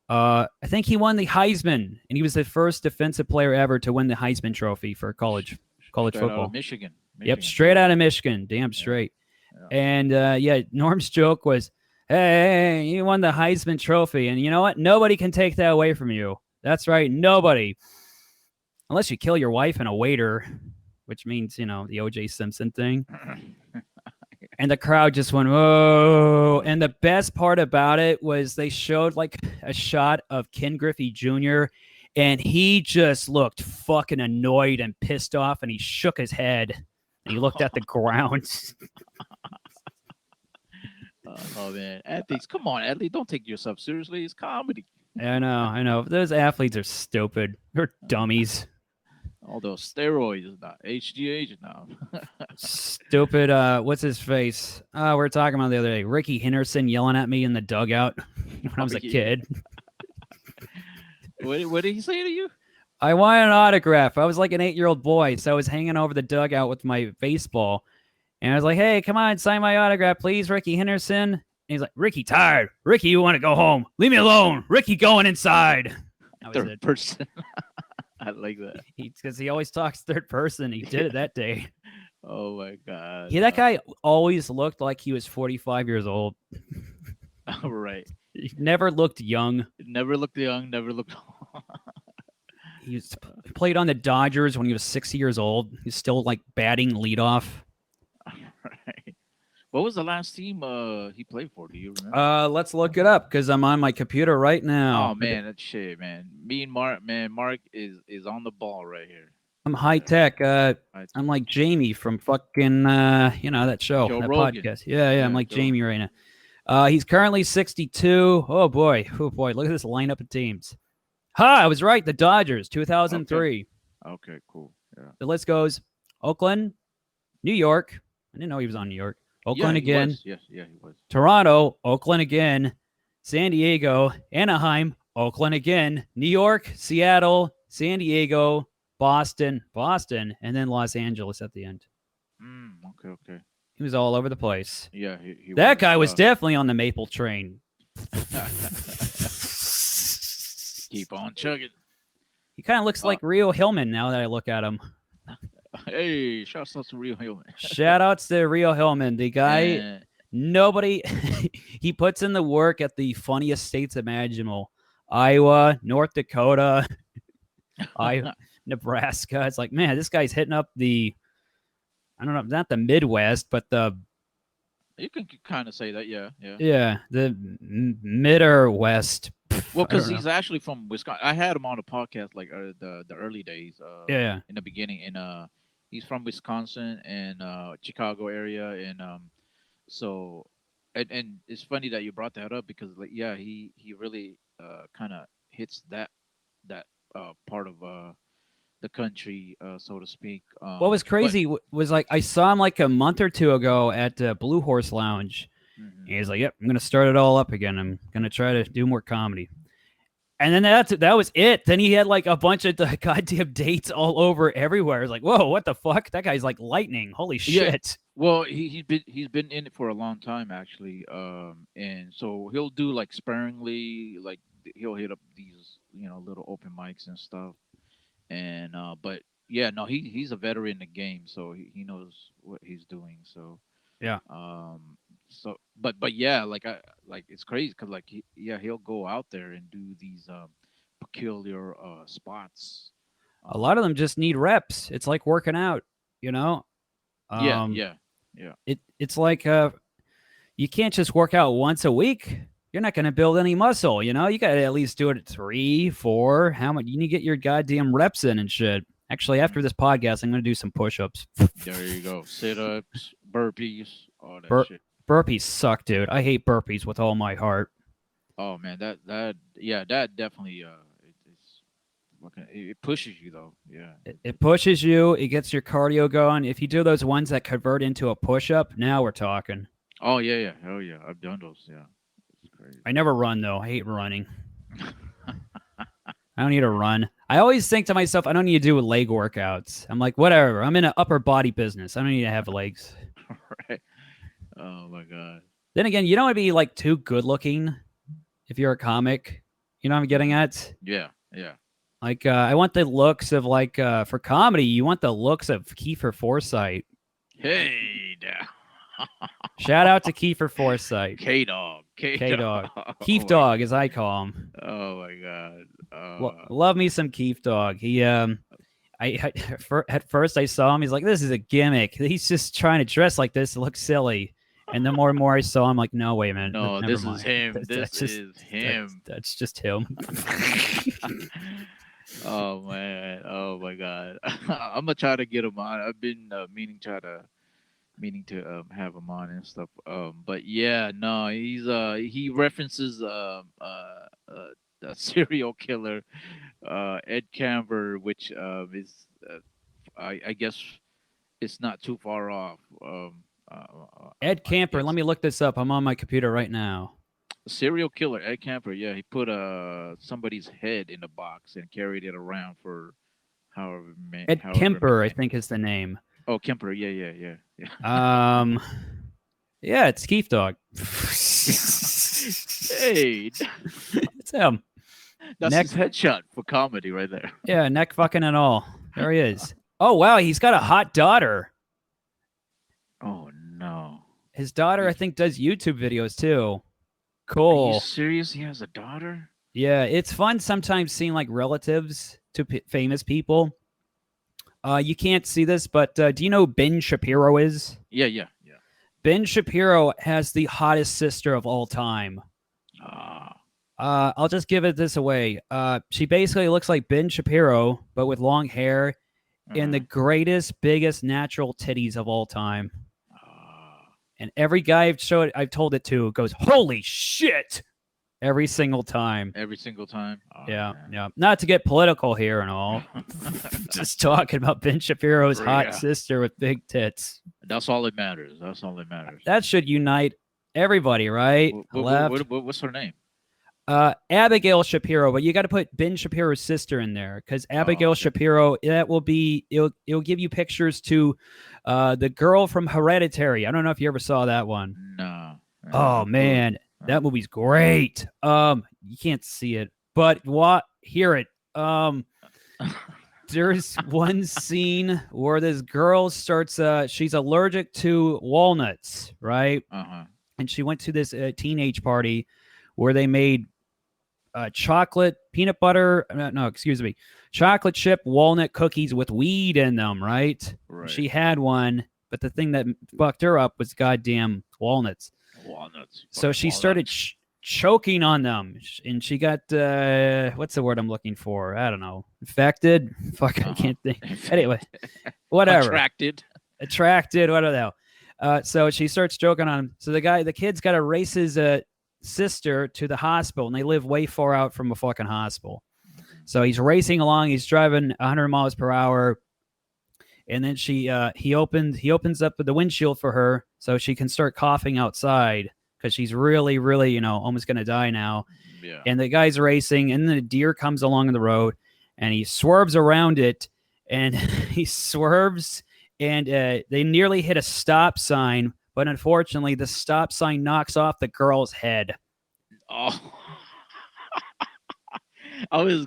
I think he won the Heisman, and he was the first defensive player ever to win the Heisman Trophy for college Straight out of football. Michigan. Yep, Michigan. straight out of Michigan, damn Yeah. straight. Yeah. And yeah, Norm's joke was, "Hey, you won the Heisman Trophy, and you know what? Nobody can take that away from you. That's right, nobody, unless you kill your wife and a waiter, which means the O.J. Simpson thing." And the crowd just went, "Whoa!" And the best part about it was they showed like a shot of Ken Griffey Jr. and he just looked fucking annoyed and pissed off, and he shook his head and he looked at the ground. Oh man, athletes, come on, athlete, don't take yourself seriously. It's comedy. I know. Those athletes are stupid. They're dummies. All those steroids, not HGH now. Stupid. What's his face? We were talking about the other day. Ricky Henderson yelling at me in the dugout when I Oh was a yeah. kid. What did he say to you? I wanted an autograph. I was like an 8-year-old boy, so I was hanging over the dugout with my baseball, and I was like, "Hey, come on, sign my autograph, please, Ricky Henderson." And he's like, "Ricky, tired. Ricky, you want to go home? Leave me alone. Ricky, going inside." That was Third it. person. I like that. Because he always talks third person. He did it that day. Oh my god. Yeah, that guy always looked like he was 45 years old. All right. He never looked young. Never looked young. Never looked. He played on the Dodgers when he was 60 years old. He's still like batting leadoff. Right. What was the last team he played for? Do you remember? Let's look it up because I'm on my computer right now. Oh man, that shit, man. Me and Mark, man, Mark is on the ball right here. I'm high Yeah. tech. I, I'm like Jamie from fucking that show, Joe that Rogan. podcast. Yeah. I'm Yeah, like Joe. Jamie right now. He's currently 62. Oh boy. Look at this lineup of teams. I was right. The Dodgers, Okay. 2003. Okay. Cool. Yeah. The list goes Oakland, New York. I didn't know he was on New York. Yeah, Oakland he again. was. Yes. Yeah, he was. Toronto, Oakland again. San Diego, Anaheim, Oakland again. New York, Seattle, San Diego, Boston, and then Los Angeles at the end. Okay. Okay. He was all over the place. Yeah, he That was. guy was definitely on the Maple train. Keep on chugging. He kind of looks Uh, like Rio Hillman now that I look at him. hey, shouts out to Real Hillman. Shout outs to Rio Hillman. The guy, And nobody, he puts in the work at the funniest states imaginable. Iowa, North Dakota, Nebraska. It's like, man, this guy's hitting up I don't know, not the Midwest, but you can kind of say that. Yeah. Yeah. the Midder West. Well, I because don't know. he's actually from Wisconsin. I had him on the podcast like the early days, Yeah. in the beginning, and he's from Wisconsin and Chicago area, and so and it's funny that you brought that up because like yeah, he really kind of hits that part of the country, so to speak. What was But crazy was like I saw him like a month or two ago at Blue Horse Lounge. mhm. And he's like, "Yep, I'm gonna start it all up again. I'm gonna try to do more comedy." And then that was it. Then he had like a bunch of the goddamn dates all over everywhere. It's like, whoa, what the fuck? That guy's like lightning. Holy Yeah, shit. well, he's been in it for a long time actually, and so he'll do like sparingly, like he'll hit up these little open mics and stuff, and but yeah, no, he's a veteran in the game, so he knows what he's doing. So Yeah. so but yeah, like it's crazy because like yeah, he'll go out there and do these peculiar spots. A lot of Um, them just need reps. It's like working out, you know? yeah, Um yeah, yeah. it's like you can't just work out once a week. You're not gonna build any muscle, you know? You gotta at least do it at 3, 4. How much you need to get your goddamn reps in and shit. Actually, after Mm. this podcast, I'm gonna do some push-ups. There you go. Sit ups, burpees, all that Bur- shit. burpees suck, dude. I hate burpees with all my heart. Oh man, that yeah, that definitely it's it pushes you though. Yeah. It pushes you. It gets your cardio going. If you do those ones that convert into a push up, now we're talking. Oh yeah, yeah. Hell yeah. I've done those. Yeah. It's crazy. I never run though. I hate running. I don't need to run. I always think to myself, I don't need to do leg workouts. I'm like, whatever. I'm in an upper body business. I don't need to have legs. Right. Oh my god. Then again, you don't want to be like too good looking if you're a comic. You know what I'm getting Hmm. at? Yeah. Yeah. Like, I want the looks of like for comedy. You want the looks of Kiefer Forsyth. Hey now. Shout out to Kiefer Forsyth, K Dog. K K Dog. Dog, Oh Keef my. Dog, as I call him. Oh my god. Love me some Keef Dog. He at first I saw him. He's like, this is a gimmick. He's just trying to dress like this to look silly. And the more and more I saw him, like, no, wait a minute, No, never this is mind. him. This is him. That's just him. Oh man. Oh my god. I'm gonna try to get him on. I've been meaning to have him on and stuff. But yeah, no, he references a serial killer, Ed Camber, which is I guess it's not too far off. Ed I Camper. Let guess me look this up. I'm on my computer right now. serial killer Ed Camper. Yeah, he put somebody's head in a box and carried it around for Ed however Kemper, I many. think is the name. Oh, Kemper. Yeah, yeah, yeah, Um, yeah, it's Keef Dog. yeah. Hey, It's him. that's Neck, his headshot for comedy right there. yeah, neck fucking and all. There he is. Oh wow, he's got a hot daughter. Oh no. His daughter, I He- think, does YouTube videos too. Are you Cool. serious? He has a daughter? Yeah, it's fun sometimes seeing like relatives to famous people. You can't see this, but do you know who Ben Shapiro is? Yeah, yeah, yeah. Ben Shapiro has the hottest sister of all time. Ah, I'll just give it this away. She basically looks like Ben Shapiro, but with long hair and the uh-huh. greatest, biggest natural titties of all time. Ah, And every guy I've told it to goes, "Holy shit!" every single time. every single time. Oh Yeah, man. yeah. Not to get political here and all. Just talking about Ben Shapiro's hot Yeah. sister with big tits. That's all that matters. That's all that matters. That should unite everybody, right? Left. What's her name? Abigail Shapiro, but you got to put Ben Shapiro's sister in there because Oh, Abigail okay. Shapiro, that will be, it'll give you pictures to the girl from Hereditary. I don't know if you ever saw that one. No, Oh no clue. man, that movie's great. You can't see it, but what hear it. There's one scene where this girl starts. She's allergic to walnuts, right? Uh-huh. And she went to this teenage party where they made chocolate peanut butter. No, excuse me, chocolate chip walnut cookies with weed in them, right? Right. She had one, but the thing that fucked her up was goddamn walnuts. Walnuts. So Fucking she started walnuts. choking on them, and she got what's the word I'm looking for? I don't know. Infected. Fuck, I Uh-huh. can't think. Anyway, whatever. Attracted. Attracted. What the hell? So she starts choking on him. So the kid's got to race his sister to the hospital, and they live way far out from a fucking hospital. Mhm. So he's racing along. He's driving 100 miles per hour, and then he opens up the windshield for her so she can start coughing outside because she's really, really, almost gonna die now. Yeah. And the guy's racing, and then a deer comes along the road, and he swerves around it, and he swerves, and they nearly hit a stop sign, but unfortunately, the stop sign knocks off the girl's head. Oh. I was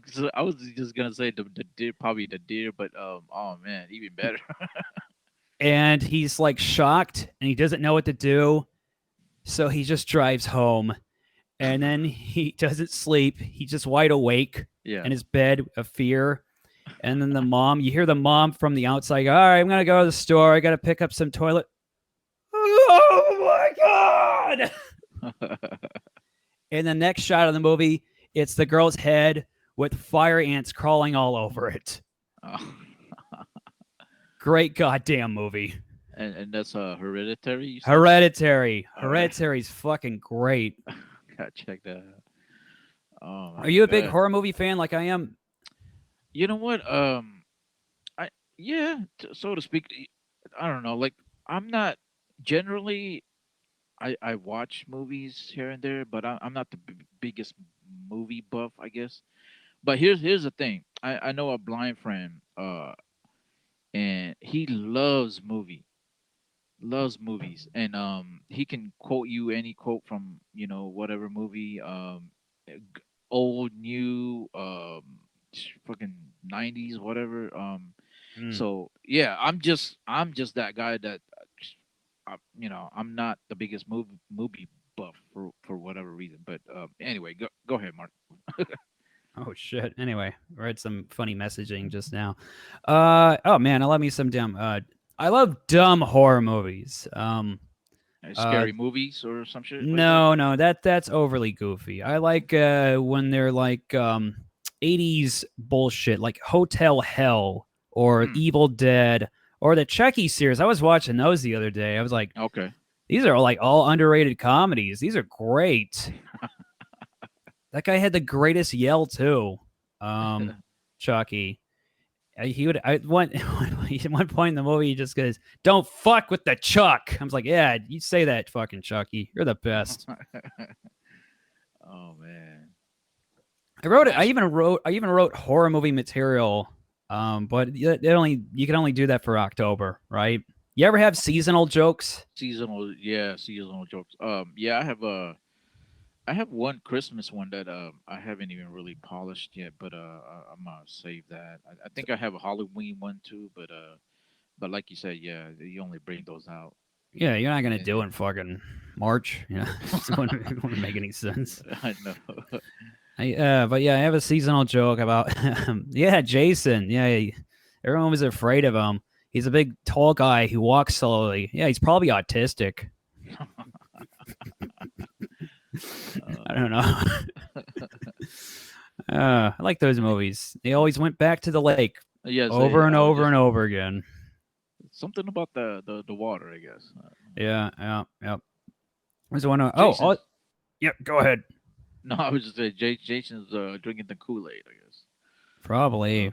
just gonna say the deer, probably the deer, but oh man, even better. And he's like shocked, and he doesn't know what to do, so he just drives home. And then he doesn't sleep. He's just wide awake Yeah. in his bed of fear. And then you hear the mom from the outside, all right, I'm going to go to the store. I got to pick up some toilet. Oh my God. And the next shot of the movie, it's the girl's head with fire ants crawling all over it. Oh. Great goddamn movie. And that's hereditary. You said? Hereditary. All right. Hereditary's fucking great. Gotta check that out. Oh my Are you a big god. horror movie fan like I am? You know what? I yeah, so to speak. I don't know. Like I'm not generally. I watch movies here and there, but I'm not the biggest movie buff, I guess. But here's the thing. I know a blind friend, and he loves movies, and he can quote you any quote from whatever movie, old, new, fucking 90s, whatever. Mm. So yeah, I'm just that guy that, I'm not the biggest movie buff for whatever reason. But anyway, go ahead, Mark. Oh shit. Anyway, read some funny messaging just now. Oh man, I love me some dumb. I love dumb horror movies. Uh, Scary movies or some shit like that. no, that's overly goofy. I like when they're like 80s bullshit, like Hotel Hell or Mm, Evil Dead or the Chucky series. I was watching those the other day. I was like, okay. these are like all underrated comedies. These are great. That guy had the greatest yell too. Chucky. He would at one at one point in the movie he just goes, "Don't fuck with the Chuck." I was like, "Yeah, you say that, fucking Chucky. You're the best." Oh man, I wrote it. that's I even wrote horror movie material. But you can only do that for October, right? You ever have seasonal jokes? seasonal. Yeah, seasonal jokes. Yeah, I have one Christmas one that I haven't even really polished yet, but I'm gonna save that. I think I have a Halloween one too, but like you said, yeah, you only bring those out. Yeah, you're not gonna And do it in fucking March. You know, it wouldn't make any sense. I know. But yeah, I have a seasonal joke about yeah, Jason. Yeah, everyone was afraid of him. He's a big, tall guy who walks slowly. Yeah, he's probably autistic. I don't uh, know. I like those movies. They always went back to the lake yes, over and over just and over again. something about the water, I guess. Yeah. There's one. Jason's Yeah. Go ahead. No, I was just saying Jason's drinking the Kool Aid, I guess. Probably.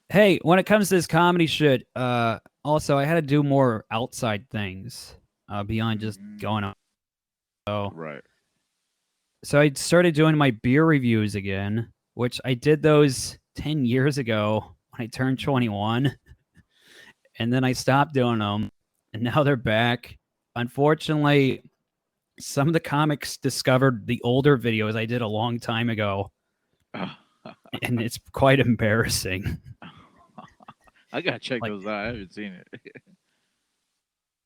Hey, when it comes to this comedy shit, also I had to do more outside things, beyond just Hmm. going on. So, Right. so I started doing my beer reviews again, which I did those 10 years ago when I turned Hmm. 21, and then I stopped doing them, and now they're back. Unfortunately, some of the comics discovered the older videos I did a long time ago, and it's quite embarrassing. I gotta check Like, those out. I haven't seen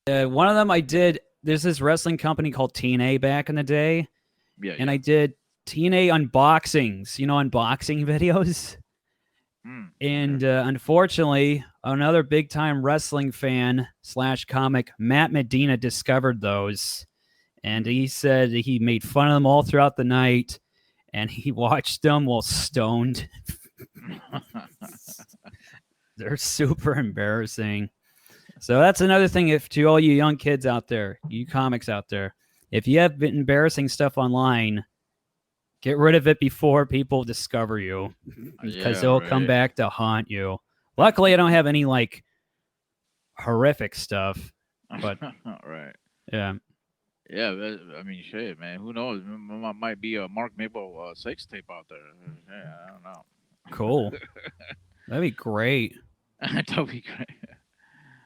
it. one of them I did. There's this wrestling company called TNA back in the day, Yeah, and I yeah. did TNA unboxings. You know, unboxing videos. Mm, okay. And unfortunately, another big time wrestling fan slash comic, Matt Medina, discovered those, and Mm. he said he made fun of them all throughout the night, and he watched them while stoned. They're super embarrassing. So that's another thing. If to all you young kids out there, you comics out there, if you have embarrassing stuff online, get rid of it before people discover you, because Yeah, they'll come right. back to haunt you. Luckily, I don't have any like horrific stuff, but Right. yeah, Yeah, I mean, shit, man. Who knows? Might be a Mark Mabel sex tape out there. Yeah, I don't cool. know. That'd be great. That'd be great.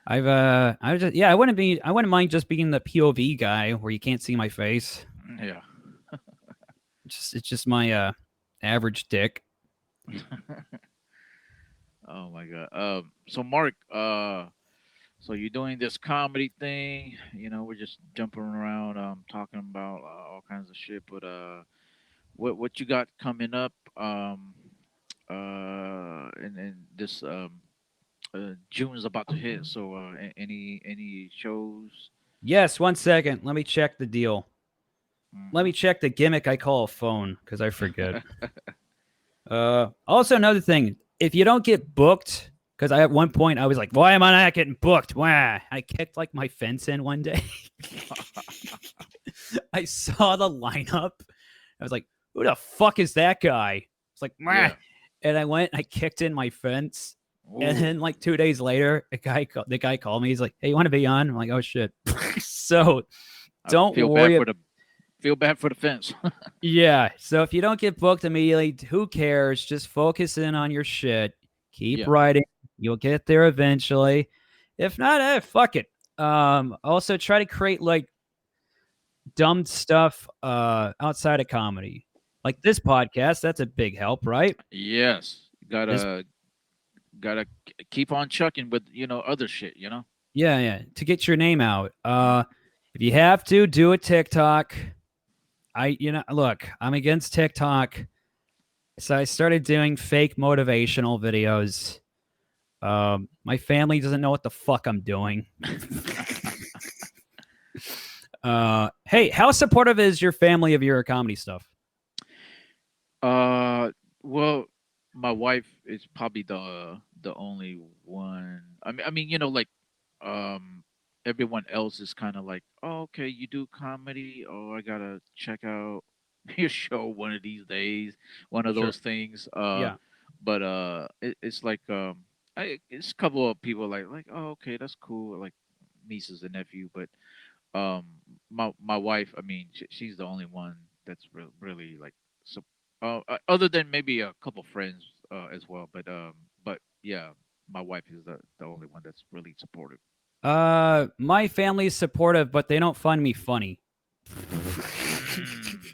I just yeah, I wouldn't mind just being the POV guy where you can't see my face. Yeah. It's just my average dick. Oh my god. So Mark, so you're doing this comedy thing. We're just jumping around, talking about all kinds of shit. But what you got coming up? And this June is about to hit. So any shows? Yes, 1 second. Let me check the deal. Let Hmm. me check the gimmick I call a phone because I forget. Also another thing, if you don't get booked, because I at one point I was like, why am I not getting booked? Why? I kicked like my fence in one day. I saw the lineup. I was like, who the fuck is that guy? It's like, wah. Yeah. and I went and I kicked in my fence. And Ooh, then like 2 days later, the guy called me. He's like, "Hey, you want to be on?" I'm like, "Oh shit." So I don't feel bad worry. for the fence. Yeah. So if you don't get booked immediately, who cares? Just focus in on your shit. Keep Yeah. writing. You'll get there eventually. If not, fuck it. Also try to create like dumb stuff outside of comedy. Like this podcast, that's a big help, right? Yes. This Gotta keep on chucking with other shit. Yeah, yeah, to get your name out. Mm. If you have to, do a TikTok. Look, I'm against TikTok. So I started doing fake motivational videos. My family doesn't know what the fuck I'm doing. Hey, how supportive is your family of your comedy stuff? Uh, well, my wife is probably the only one. I mean, like, um, everyone else is kind of like, oh, okay, you do comedy. Oh, I gotta check out your show one of these days. One of Sure. those things. Yeah. But it's like it's a couple of people like, oh, okay, that's cool. Like nieces and nephew, but um my wife, I mean, she's the only one that's really like so other than maybe a couple friends as well, but yeah, my wife is the only one that's really supportive. My family's supportive, but they don't find me funny. Mm.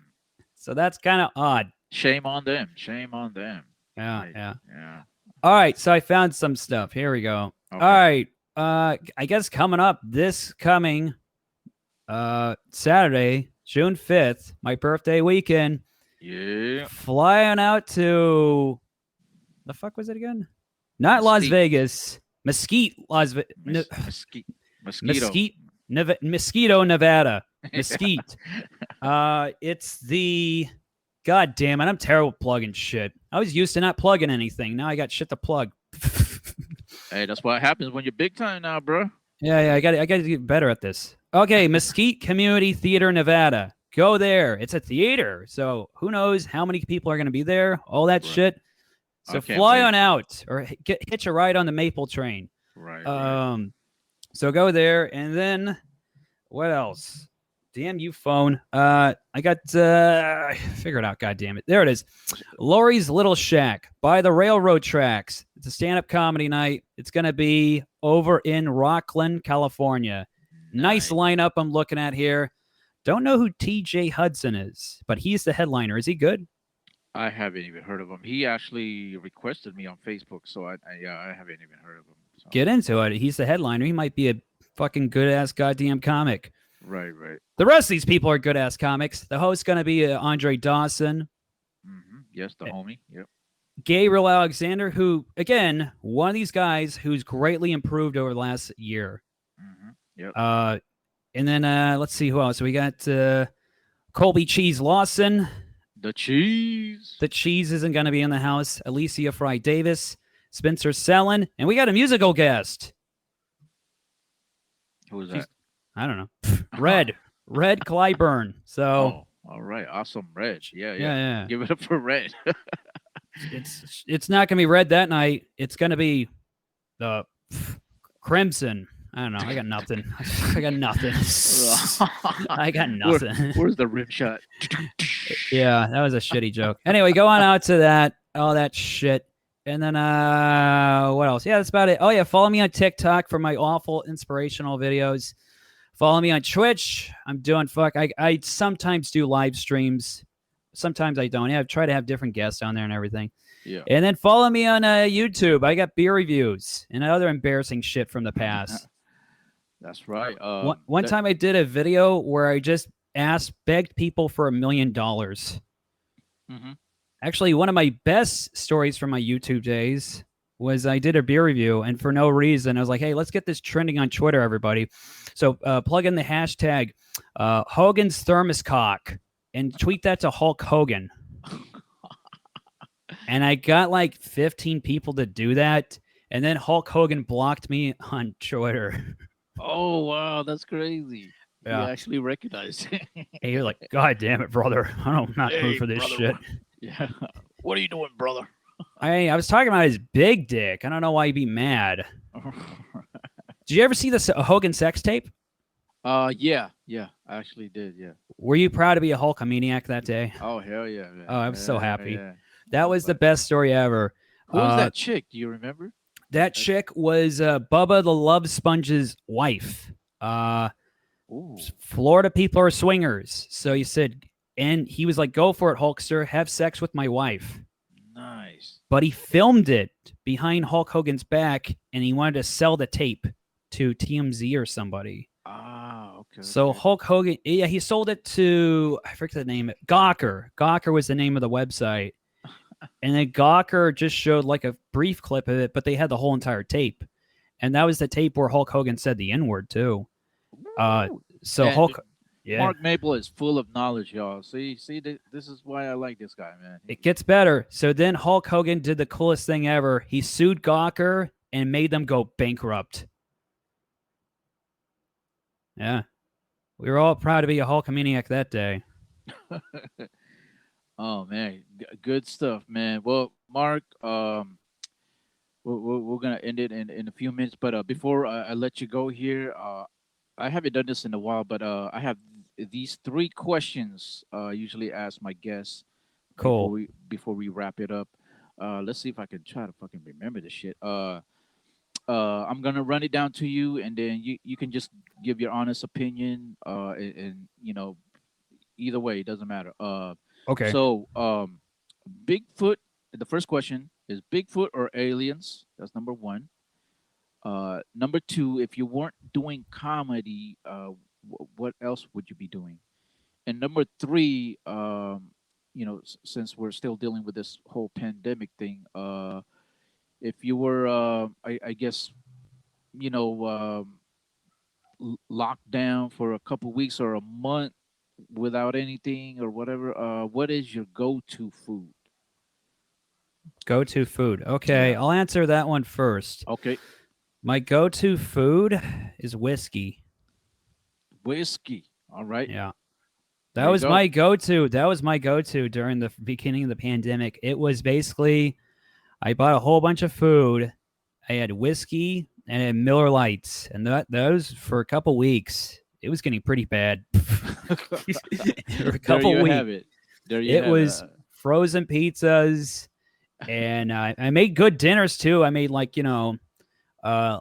So that's kind of odd. Shame on them, shame on them. Yeah, I yeah. Yeah. All right, so I found some stuff. Here we go. All Okay. right. I guess coming up this coming Saturday, June 5th, my birthday weekend, Yeah. flying out to the fuck was it again? Not Las Mesquite. Vegas, Mesquite, Las Vegas, Mesquite. Mosquito. Mesquite, Mosquito, Nevada, Mesquite. It's the God damn it, I'm terrible at plugging shit. I was used to not plugging anything. Now I got shit to plug. Hey, that's what happens when you're big time now, bro. Yeah, I got to get better at this. Okay, Mesquite Community Theater, Nevada. Go there. It's a theater, so who knows how many people are going to be there? All that Right. shit. I So can't fly wait. on out or hitch a ride on the Maple train. Right, right. Um, so go there, and then what else? Damn you, phone. I got figure it out. God damn it, there it is. Lori's Little Shack by the railroad tracks. It's a stand-up comedy night. It's gonna be over in Rockland, California. Nice Nice. lineup I'm looking at here. Don't know who TJ Hudson is, but he's the headliner. Is he good? I haven't even heard of him. He actually requested me on Facebook, so yeah, I haven't even heard of him. So Get into it. He's the headliner. He might be a fucking good ass goddamn comic. right, right. The rest of these people are good ass comics. The host's gonna be Andre Dawson, Yes, the homie. Yep. Gabriel Alexander, who again, one of these guys who's greatly improved over the last year. Yep. Uh, and then let's see who else. We got Colby Cheese Lawson. The cheese. The cheese isn't going to be in the house. Alicia Fry Davis, Spencer Sellen, and we got a musical guest. Who is She's, that? I don't know. Red Clyburn. So Oh, all right. Awesome. Red. Yeah, yeah. yeah. Give it up for Red. It's not going to be red that night. It's going to be the Crimson. I don't know. I got nothing. I got nothing. I got nothing. Where's the rim shot? Yeah, that was a shitty joke. Anyway, go on out to that, all that shit. And then what else? Yeah, that's about it. Oh yeah, follow me on TikTok for my awful inspirational videos. Follow me on Twitch. I'm doing I sometimes do live streams. Sometimes I don't. Yeah, I try to have different guests on there and everything. Yeah. And then follow me on YouTube. I got beer reviews and other embarrassing shit from the past. That's right. One time I did a video where I just begged people for $1 million. Actually, one of my best stories from my YouTube days was I did a beer review, and for no reason, I was like, hey, let's get this trending on Twitter, everybody. So plug in the hashtag Hogan's Thermos Cock and tweet that to Hulk Hogan. And I got like 15 people to do that, and then Hulk Hogan blocked me on Twitter. Oh wow, that's crazy. Yeah. He actually recognized it. Hey, you're like, God damn it, brother. I'm not Hey, moved for this brother. shit. Yeah. What are you doing, brother? I was talking about his big dick. I don't know why you'd be mad. Did you ever see this Hogan sex tape? Yeah, I actually did. Yeah. Were you proud to be a Hulkamaniac that day? Oh hell yeah, man. Oh, I'm so Hell happy. yeah. That I was was the like, best story ever. who was Uh, that chick? Do you remember? that I, chick was Bubba the Love Sponge's wife. Uh, ooh, Florida people are swingers. So he said, and he was like, go for it, Hulkster. Have sex with my wife. nice. But he filmed it behind Hulk Hogan's back and he wanted to sell the tape to TMZ or somebody. Ah, okay, So okay. Hulk Hogan, yeah, he sold it to, I forget the name, Gawker. Gawker was the name of the website. And then Gawker just showed like a brief clip of it, but they had the whole entire tape. And that was the tape where Hulk Hogan said the N word too. Uh, Woo. so And Hulk, yeah, Mark Maple is full of knowledge, y'all. See, this is why I like this guy, man. it gets better. So then Hulk Hogan did the coolest thing ever. He sued Gawker and made them go bankrupt. Yeah. We were all proud to be a Hulkamaniac that day. Oh man, good stuff, man. Well, Mark, we're gonna end it in a few minutes, but before I let you go here, I haven't done this in a while, but I have these three questions. Usually ask my guests Cool. before we wrap it up. Let's see if I can try to fucking remember this shit. I'm gonna run it down to you, and then you can just give your honest opinion. And either way, it doesn't matter. Okay. So Bigfoot. The first question is Bigfoot or aliens? That's number one. Number two, if you weren't doing comedy, what else would you be doing? And number three, since we're still dealing with this whole pandemic thing, if you were, I guess, you know, locked down for a couple weeks or a month without anything or whatever, what is your go-to food? Go to food. Okay. Yeah. I'll answer that one first. Okay. My go to food is whiskey. Whiskey. All right. Yeah. That There you was go. my go to. That was my go to during the beginning of the pandemic. It was basically, I bought a whole bunch of food. I had whiskey and I had Miller Lights, and those for a couple weeks. It was getting pretty bad for a There couple you weeks. have it. There you It have it. was frozen pizzas, and I made good dinners too. I made like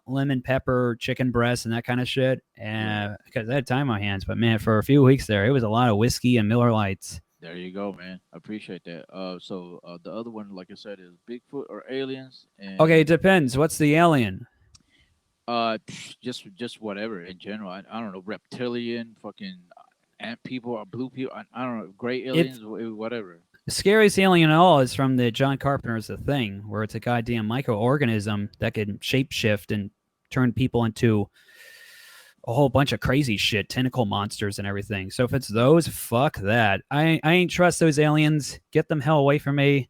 lemon pepper chicken breast and that kind of shit, Yeah. and because I had time on my hands. But man, for a few weeks there, it was a lot of whiskey and Miller Lights. There you go, man. I appreciate that. So the other one, like I said, is Bigfoot or aliens, Okay, it and depends. What's the alien? just whatever in general. I don't know, reptilian, fucking ant people or blue people. I don't know, gray If aliens, whatever. the scariest alien of all is from the John Carpenter's The Thing, where it's a goddamn microorganism that can shapeshift and turn people into a whole bunch of crazy shit, tentacle monsters and everything. So if it's those, fuck that. I ain't trust those aliens. Get them hell away from me.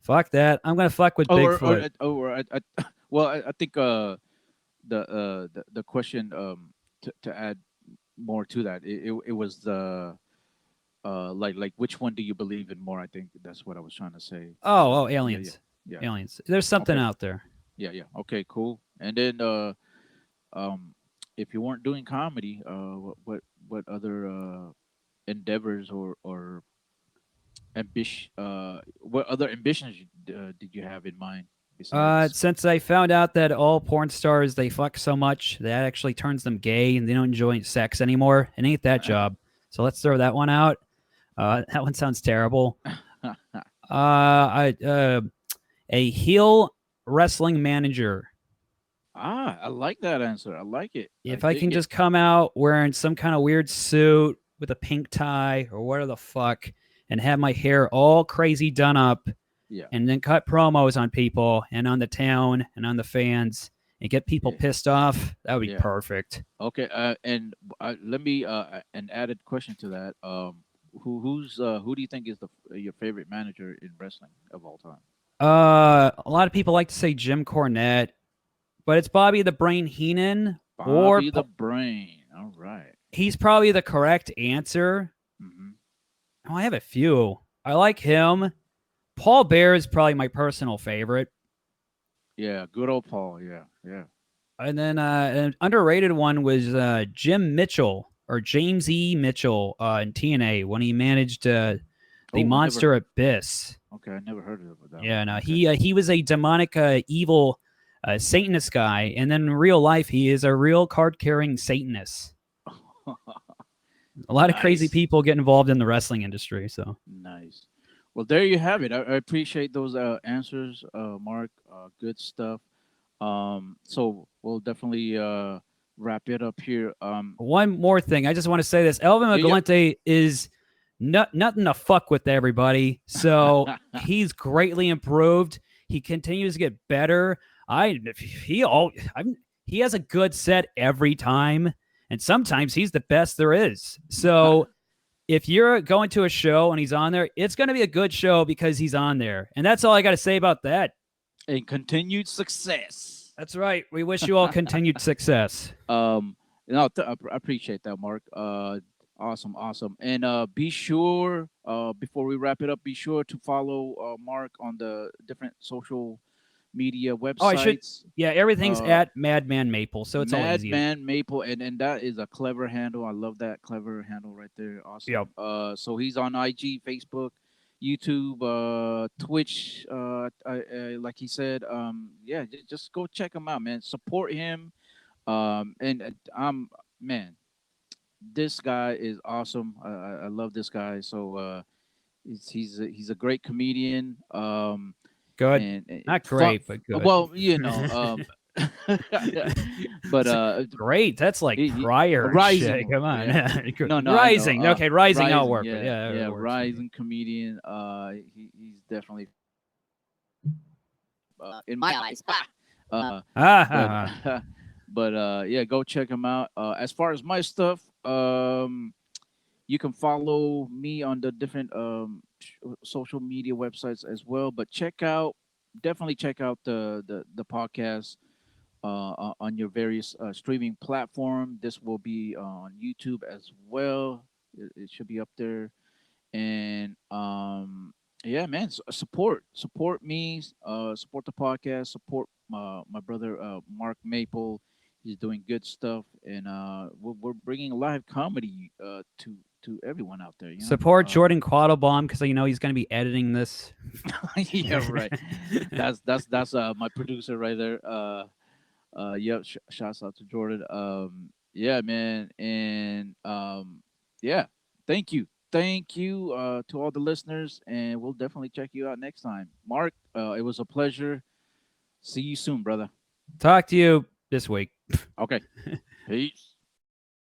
Fuck that. I'm gonna fuck with Oh, or Bigfoot. well, I think the question to add more to that, it was the like which one do you believe in more? I think that's what I was trying to say. Oh, Yeah, yeah, aliens. yeah. Aliens. There's something Okay. out there. Yeah, yeah. Okay, cool. And then um if you weren't doing comedy, what other endeavors or what other ambitions did you have in mind besides? Since I found out that all porn stars they fuck so much that actually turns them gay and they don't enjoy sex anymore, it ain't that job. So let's throw that one out. That one sounds terrible. A heel wrestling manager. I like that answer. I like it. I If I dig can it. just come out wearing some kind of weird suit with a pink tie or whatever the fuck and have my hair all crazy done up Yeah, and then cut promos on people and on the town and on the fans and get people yeah, pissed off, that would be yeah. perfect. Okay. And let me an added question to that. Who do you think is your favorite manager in wrestling of all time? A lot of people like to say Jim Cornette, but it's Bobby the Brain Heenan, or Bobby the Brain. All right. he's probably the correct answer. Mm-hmm. Oh, I have a few. I like him. Paul Bear is probably my personal favorite. Yeah, good old Paul. Yeah, yeah. And then an underrated one was Jim Mitchell or James E. Mitchell in TNA when he managed the Oh, never. Monster Abyss. Okay, I never heard of that Yeah, one. no, Okay. he was a demonic, evil Satanist guy, and then in real life he is a real card carrying Satanist. A lot of crazy Nice. people get involved in the wrestling industry. So Nice. Well, there you have it. I appreciate those answers, Mark. Good stuff. So we'll definitely wrap it up here. one more thing, I just want to say this: Elvin Yeah, Maglinte is nothing to fuck with everybody. So yeah. he's greatly improved. He continues to get better. He has a good set every time, and sometimes he's the best there is. So if you're going to a show and he's on there, it's going to be a good show because he's on there. And that's all I got to say about that. And continued success. That's right. We wish you all continued success. No, I appreciate that, Mark. Awesome, awesome. And be sure, before we wrap it up, be sure to follow Mark on the different social media Oh, I should. websites. Yeah, everything's Uh, at Madman Maple, so it's all easy. Madman Maple, and that is a clever handle. I love that clever handle right there. Yep. Awesome. So he's on IG, Facebook, YouTube, Twitch. Like he said, yeah, just go check him out, man. Support him. And I'm man, this guy is awesome. I love this guy. So he's a great comedian. Good. And Not fun. great, but good. Well, but Great. That's like he prior shit. rising, Come on. yeah. No, I know. Rising. Okay, rising. I'll Rising, work with. yeah, Yeah, yeah, it works for me. rising comedian. He's definitely in my eyes. Ah, But yeah, go check him out. As far as my stuff, you can follow me on the different social media websites as well. But definitely check out the podcast on your various streaming platform. This will be on YouTube as well. It should be up there. And yeah, man, support me, support the podcast, support my brother Mark Maple. He's doing good stuff, and we're bringing live comedy to everyone out there. support Jordan Quattlebaum because you know he's going to be editing this. Yeah, right. That's my producer right there. Yep. Shouts out to Jordan. Yeah, man, and yeah. Thank you to all the listeners, and we'll definitely check you out next time. Mark, it was a pleasure. See you soon, brother. Talk to you this week. Okay. Peace.